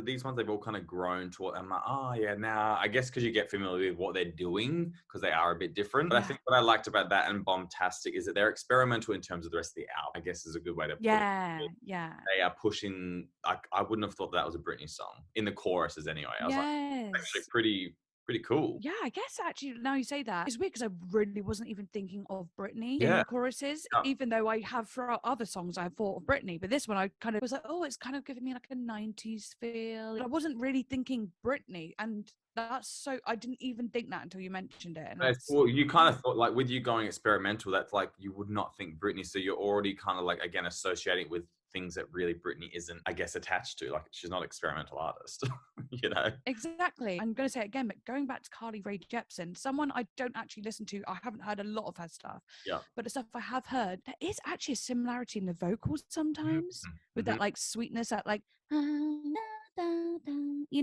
these ones, they've all kind of grown to what I'm like, oh yeah, now I guess because you get familiar with what they're doing because they are a bit different. But I think what I liked about that and Bombastic is that they're experimental in terms of the rest of the album, I guess is a good way to put it. Yeah. They are pushing, I wouldn't have thought that was a Britney song in the choruses anyway. I was like, actually pretty cool. Yeah, I guess actually now you say that, it's weird because I really wasn't even thinking of Britney in the choruses, even though I have throughout other songs I thought of Britney. But this one I kind of was like, oh, it's kind of giving me like a 90s feel. I wasn't really thinking Britney, and that's so, I didn't even think that until you mentioned it. And well, you kind of thought like with you going experimental, that's like you would not think Britney, so you're already kind of like again associating with things that really Britney isn't, I guess, attached to. Like she's not an experimental artist, you know? Exactly. I'm going to say it again, but going back to Carly Rae Jepsen, someone I don't actually listen to, I haven't heard a lot of her stuff. Yeah. But the stuff I have heard, there is actually a similarity in the vocals sometimes with that like sweetness, that like, you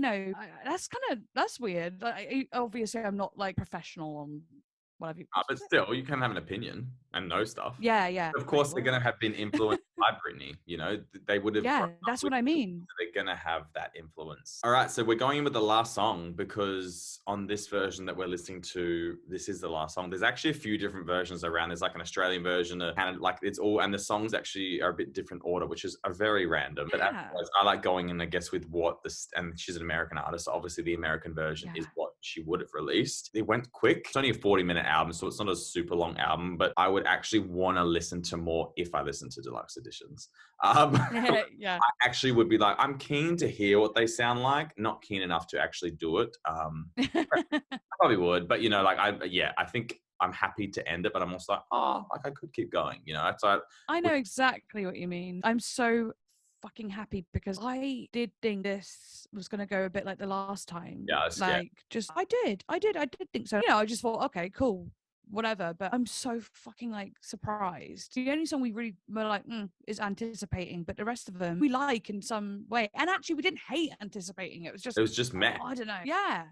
know, that's weird. Obviously, I'm not like professional on whatever. But still, you can have an opinion and know stuff. Yeah. Of course, they're going to have been influenced by Britney. You know, they would have. Yeah, that's what I mean. They're going to have that influence. All right, so we're going in with the last song because on this version that we're listening to, this is the last song. There's actually a few different versions around. There's like an Australian version, like it's all, and the songs actually are a bit different order, which is a very random. But I like going in, I guess, with what this, and she's an American artist. So obviously, the American version is what she would have released. It went quick. It's only a 40-minute album, so it's not a super long album, but I would actually want to listen to more if I listen to deluxe editions. I actually would be like, I'm keen to hear what they sound like, not keen enough to actually do it. I probably would, but you know, like I think I'm happy to end it, but I'm also like, I could keep going, you know. So I know exactly what you mean. I'm so fucking happy because I did think this was going to go a bit like the last time. Yeah, I did think so. You know, I just thought, okay, cool, whatever. But I'm so fucking like surprised. The only song we really were like is Anticipating, but the rest of them we like in some way. And actually, we didn't hate Anticipating. It was just meh. I don't know. Yeah.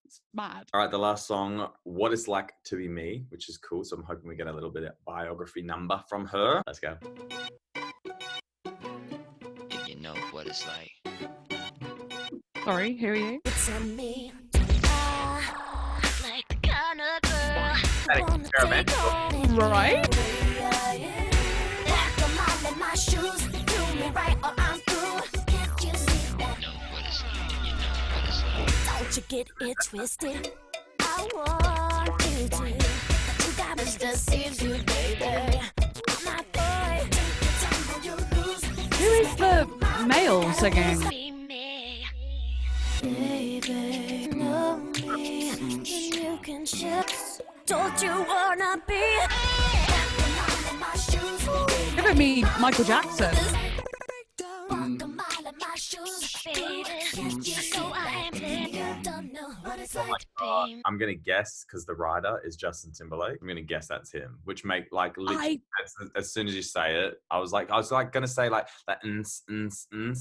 It's mad. All right, the last song, What It's Like to Be Me, which is cool. So I'm hoping we get a little bit of biography number from her. Let's go. Know what it's like. Sorry, who are you? It's a me. Like the kind of girl wanna take on right? Like a mile in my shoes. Do me right or I'm through. Can't you see that? Know what it's like. You know what it's like. Don't you get it twisted. I want you to. You got me deceives you, baby. I'm not boy. Who is the male singing? Baby, know me, and you can just Don't you wanna be? Giving me Michael Jackson. Walk a mile in my shoes, baby. You know I am playing. You don't know what it's like to be. I'm gonna guess because the writer is Justin Timberlake. I'm gonna guess that's him, which make like literally as soon as you say it, I was like gonna say like that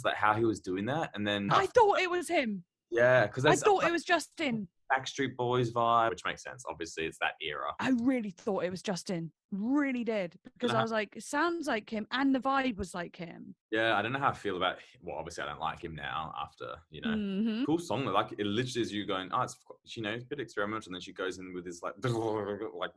like how he was doing that, and then I thought it was him. yeah, because I thought it was Justin. Backstreet Boys vibe, which makes sense. Obviously, it's that era. I really thought it was Justin. Really did. Because I was like, it sounds like him, and the vibe was like him. Yeah, I don't know how I feel about. Well, obviously, I don't like him now. After cool song. Like it literally is you going, oh, it's it's a bit experimental, and then she goes in with this like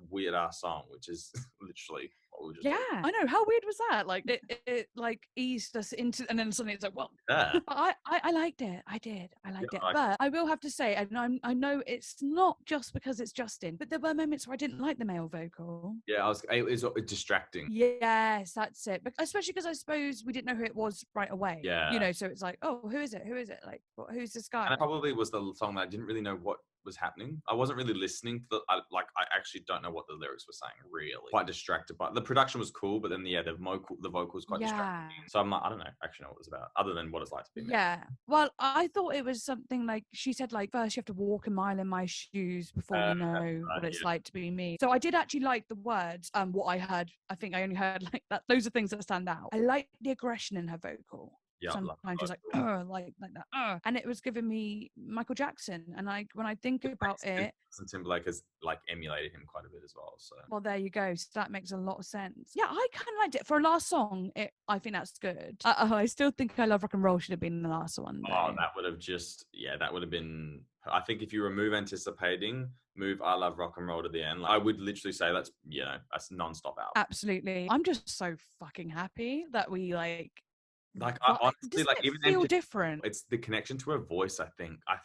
weird ass song, which is literally what we just. Yeah, I know. How weird was that? Like it like eased us into, and then suddenly it's like, well, Yeah. I liked it. I did. I liked it. I- But I will have to say, and I know it's not just because it's Justin, but there were moments where I didn't like the male vocal. Yeah, it was distracting. Yes, that's it. Especially because I suppose we didn't know who it was right away. Yeah. So it's like, oh, who is it? Who is it? Like, who's this guy? And it probably was the song that I didn't really know what was happening. I wasn't really listening to I actually don't know what the lyrics were saying, really. Quite distracted by the production was cool, but then the vocal was quite distracting. So I'm like, I don't know actually know what it was about, other than what it's like to be me. Yeah. Well, I thought it was something like she said, like, first you have to walk a mile in my shoes before you know what it's like to be me. So I did actually like the words. What I heard, I think I only heard like that. Those are things that stand out. I like the aggression in her vocal. Yeah, sometimes she's like that, and it was giving me Michael Jackson. And when I think about it, Justin Timberlake has like emulated him quite a bit as well. So well, there you go. So that makes a lot of sense. Yeah, I kind of liked it for a last song. I think that's good. I still think I Love Rock and Roll should have been the last one. Though. Oh, that would have been. I think if you remove anticipating, move I Love Rock and Roll to the end, like, I would literally say that's non-stop out. Absolutely. I'm just so fucking happy that we I honestly like even feel different. It's the connection to her voice. I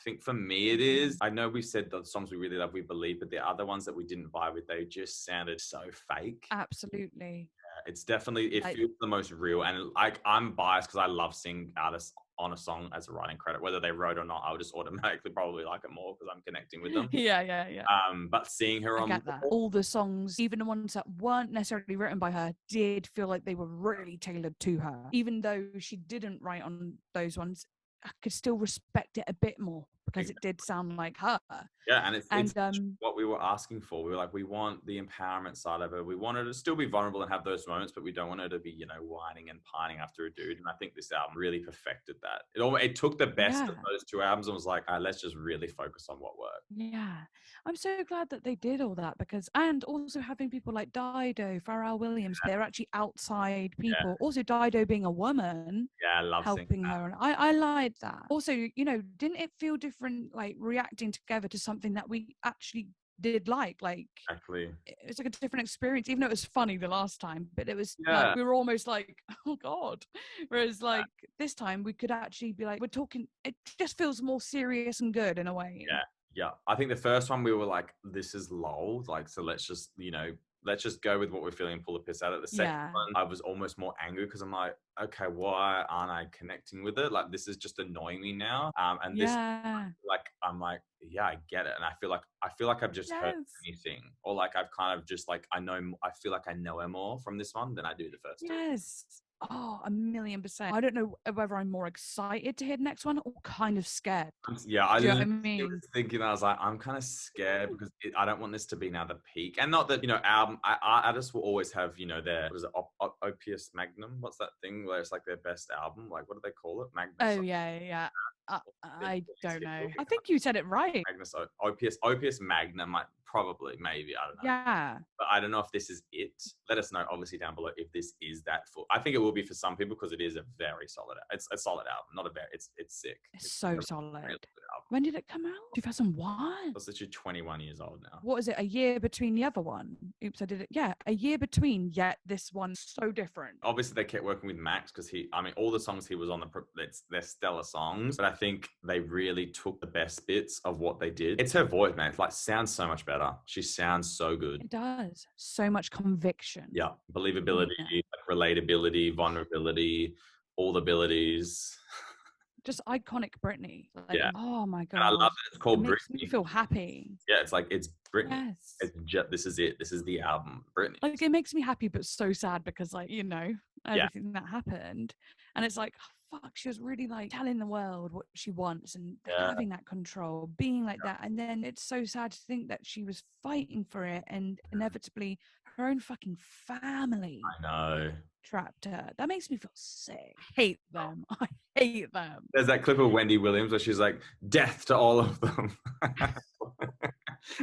think for me it is. I know we said the songs we really love, we believe, but the other ones that we didn't vibe with, they just sounded so fake. Absolutely. Yeah, it's definitely feels the most real, and like I'm biased because I love seeing artists on a song as a writing credit, whether they wrote or not. I'll just automatically probably like it more because I'm connecting with them. Yeah. But seeing her on all the songs, even the ones that weren't necessarily written by her, did feel like they were really tailored to her. Even though she didn't write on those ones, I could still respect it a bit more because it did sound like her. Yeah, and it's what we were asking for. We were like, we want the empowerment side of her. We want her to still be vulnerable and have those moments, but we don't want her to be, whining and pining after a dude. And I think this album really perfected that. It took the best of those two albums and was like, let's just really focus on what worked. Yeah, I'm so glad that they did all that and also having people like Dido, Pharrell Williams, they're actually outside people. Yeah. Also, Dido being a woman, I love helping her, and I like that. Also, didn't it feel different, like reacting together to something that we actually did like exactly. It was like a different experience, even though it was funny the last time, but it was like, we were almost like, oh god, whereas like this time we could actually be like, we're talking, it just feels more serious and good in a way. Yeah, I think the first one we were like, this is lol, like, so let's just go with what we're feeling and pull the piss out of it. The second one, I was almost more angry because I'm like, okay, why aren't I connecting with it? Like, this is just annoying me now. And this, like, I'm like, yeah, I get it. And I feel like I've just heard anything, or like I've kind of just like, I feel like I know her more from this one than I do the first two. Yes. Oh, 1,000,000%. I don't know whether I'm more excited to hear the next one or kind of scared. Yeah, I was thinking, I was like, I'm kind of scared because I don't want this to be now the peak. And not that, album, artists will always have, their, what is it, opus magnum? What's that thing where it's like their best album? Like, what do they call it? Magnum. Oh, yeah. I don't know. I think you said it right. Magnus, opus magnum, probably, maybe, I don't know. Yeah. But I don't know if this is it. Let us know, obviously, down below if this is that full. I think it will be for some people because it is a very solid. It's a solid album, not a very. It's sick. It's so solid. Really, when did it come out? 2001. It's literally 21 years old now. What is it? A year between the other one? Oops, I did it. Yeah, a year between. Yet this one's so different. Obviously, they kept working with Max because all the songs he was on they're stellar songs. But I think they really took the best bits of what they did. It's her voice, man. It sounds so much better. She sounds so good. It does. So much conviction. Yeah, believability, relatability, vulnerability, all the abilities. just iconic Britney. Like, Yeah. oh my god, And I love that it's called it makes Britney. me feel happy. Yeah, it's like it's Britney. Yes. It's just, this is it. This is the album, Britney. Like it makes me happy, but so sad because, like, you know, everything that happened, and it's like, oh, fuck, she was really like telling the world what she wants and having that control, being like that, and then it's so sad to think that she was fighting for it, and inevitably her own fucking family I know. trapped her. That makes me feel sick. Hate them. I hate them. There's that clip of Wendy Williams where she's like, "Death to all of them."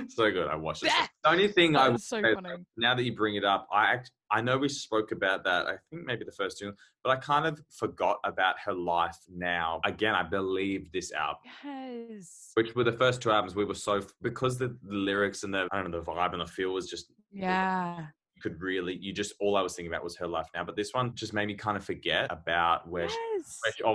So good. I watched it. The only thing I would so say, funny. now that you bring it up, I know we spoke about that. I think maybe the first two, but I kind of forgot about her life now. Again, I believe this album. Yes. Which were the first two albums, we were so, because the lyrics and the, I don't know, the vibe and the feel was just, Yeah. you could really, all I was thinking about was her life now. But this one just made me kind of forget about where she,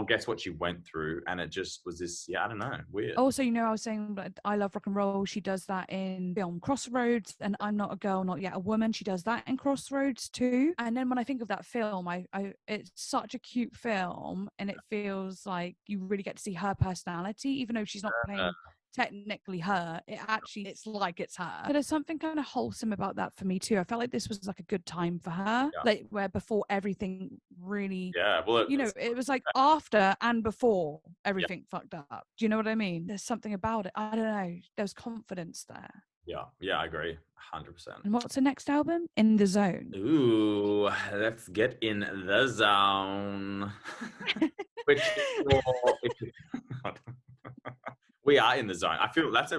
guess what she went through. And it just was this, I don't know, weird. Also, you know, I was saying that I Love Rock and Roll. She does that in film Crossroads, and I'm Not a Girl, Not Yet a Woman. She does that in Crossroads too. And then when I think of that film, it's such a cute film, and it feels like you really get to see her personality, even though she's not playing technically her. It's like it's her. But there's something kind of wholesome about that for me too. I felt like this was like a good time for her, like where before everything really, well, you know, it was like after and before everything fucked up. Do you know what I mean? There's something about it. I don't know. There's confidence there. Yeah, I agree. 100%. And what's the next album? In the Zone. Ooh, let's get in the zone. Which we are in the zone. I feel that's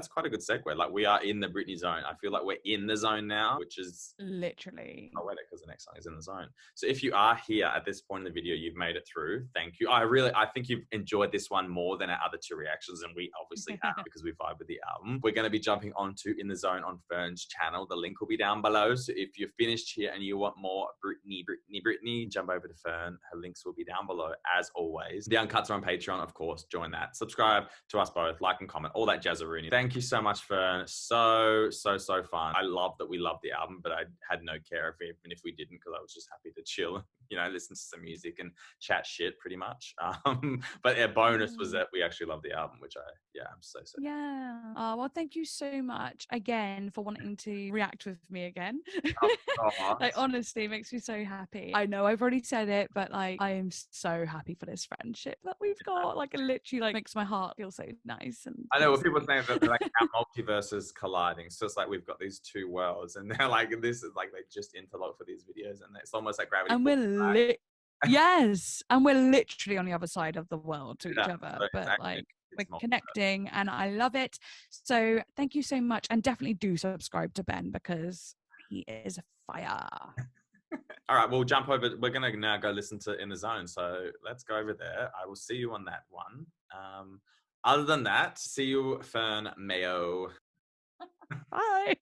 quite a good segue. Like, we are in the Britney zone. I feel like we're in the zone now, which is literally. Oh, wait, because the next song is in the zone. So if you are here at this point in the video, you've made it through. Thank you. I think you've enjoyed this one more than our other two reactions, and we obviously have because we vibe with the album. We're going to be jumping onto In the Zone on FERN's channel. The link will be down below. So if you're finished here and you want more Britney, jump over to FERN. Her links will be down below as always. The Uncuts are on Patreon, of course. Join that. Subscribe to us both. Like and comment. All that jazzaroonie. Thank you so much, FERN. So fun. I love that we love the album, but I had no care even if we didn't, because I was just happy to chill, you know, listen to some music and chat shit pretty much. But a bonus was that we actually love the album, which I'm so yeah. Oh, well, thank you so much again for wanting to react with me again. Like, honestly, it makes me so happy. I know I've already said it, but like, I am so happy for this friendship that we've got. Like, it literally like makes my heart feel so nice. And I know what people are saying, that like our multiverses colliding. So it's like we've got these two worlds, and they're like, this is like they just interlock for these videos, and it's almost like gravity. And we're yes, and we're literally on the other side of the world to each other, but like we're connecting, and I love it. So thank you so much, and definitely do subscribe to Ben because he is fire. All right, we'll jump over. We're gonna now go listen to In the Zone. So let's go over there. I will see you on that one. Other than that, see you, FERN Mayo. Bye.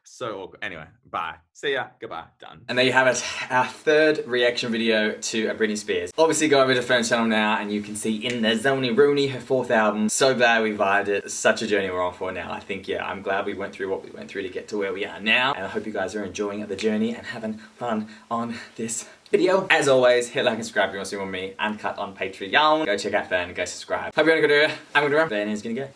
So awkward. Anyway, bye. See ya. Goodbye. Done. And there you have it, our third reaction video to Britney Spears. Obviously go over to FERN's channel now and you can see In the Zone Rooney, her fourth album. So glad we vibed it. Such a journey we're on for now. I think, I'm glad we went through what we went through to get to where we are now. And I hope you guys are enjoying the journey and having fun on this video. As always, hit like and subscribe if you want to see more of me, Uncut on Patreon. Go check out FERN and go subscribe. Hope you're having a good day. I'm gonna run. FERN is gonna go.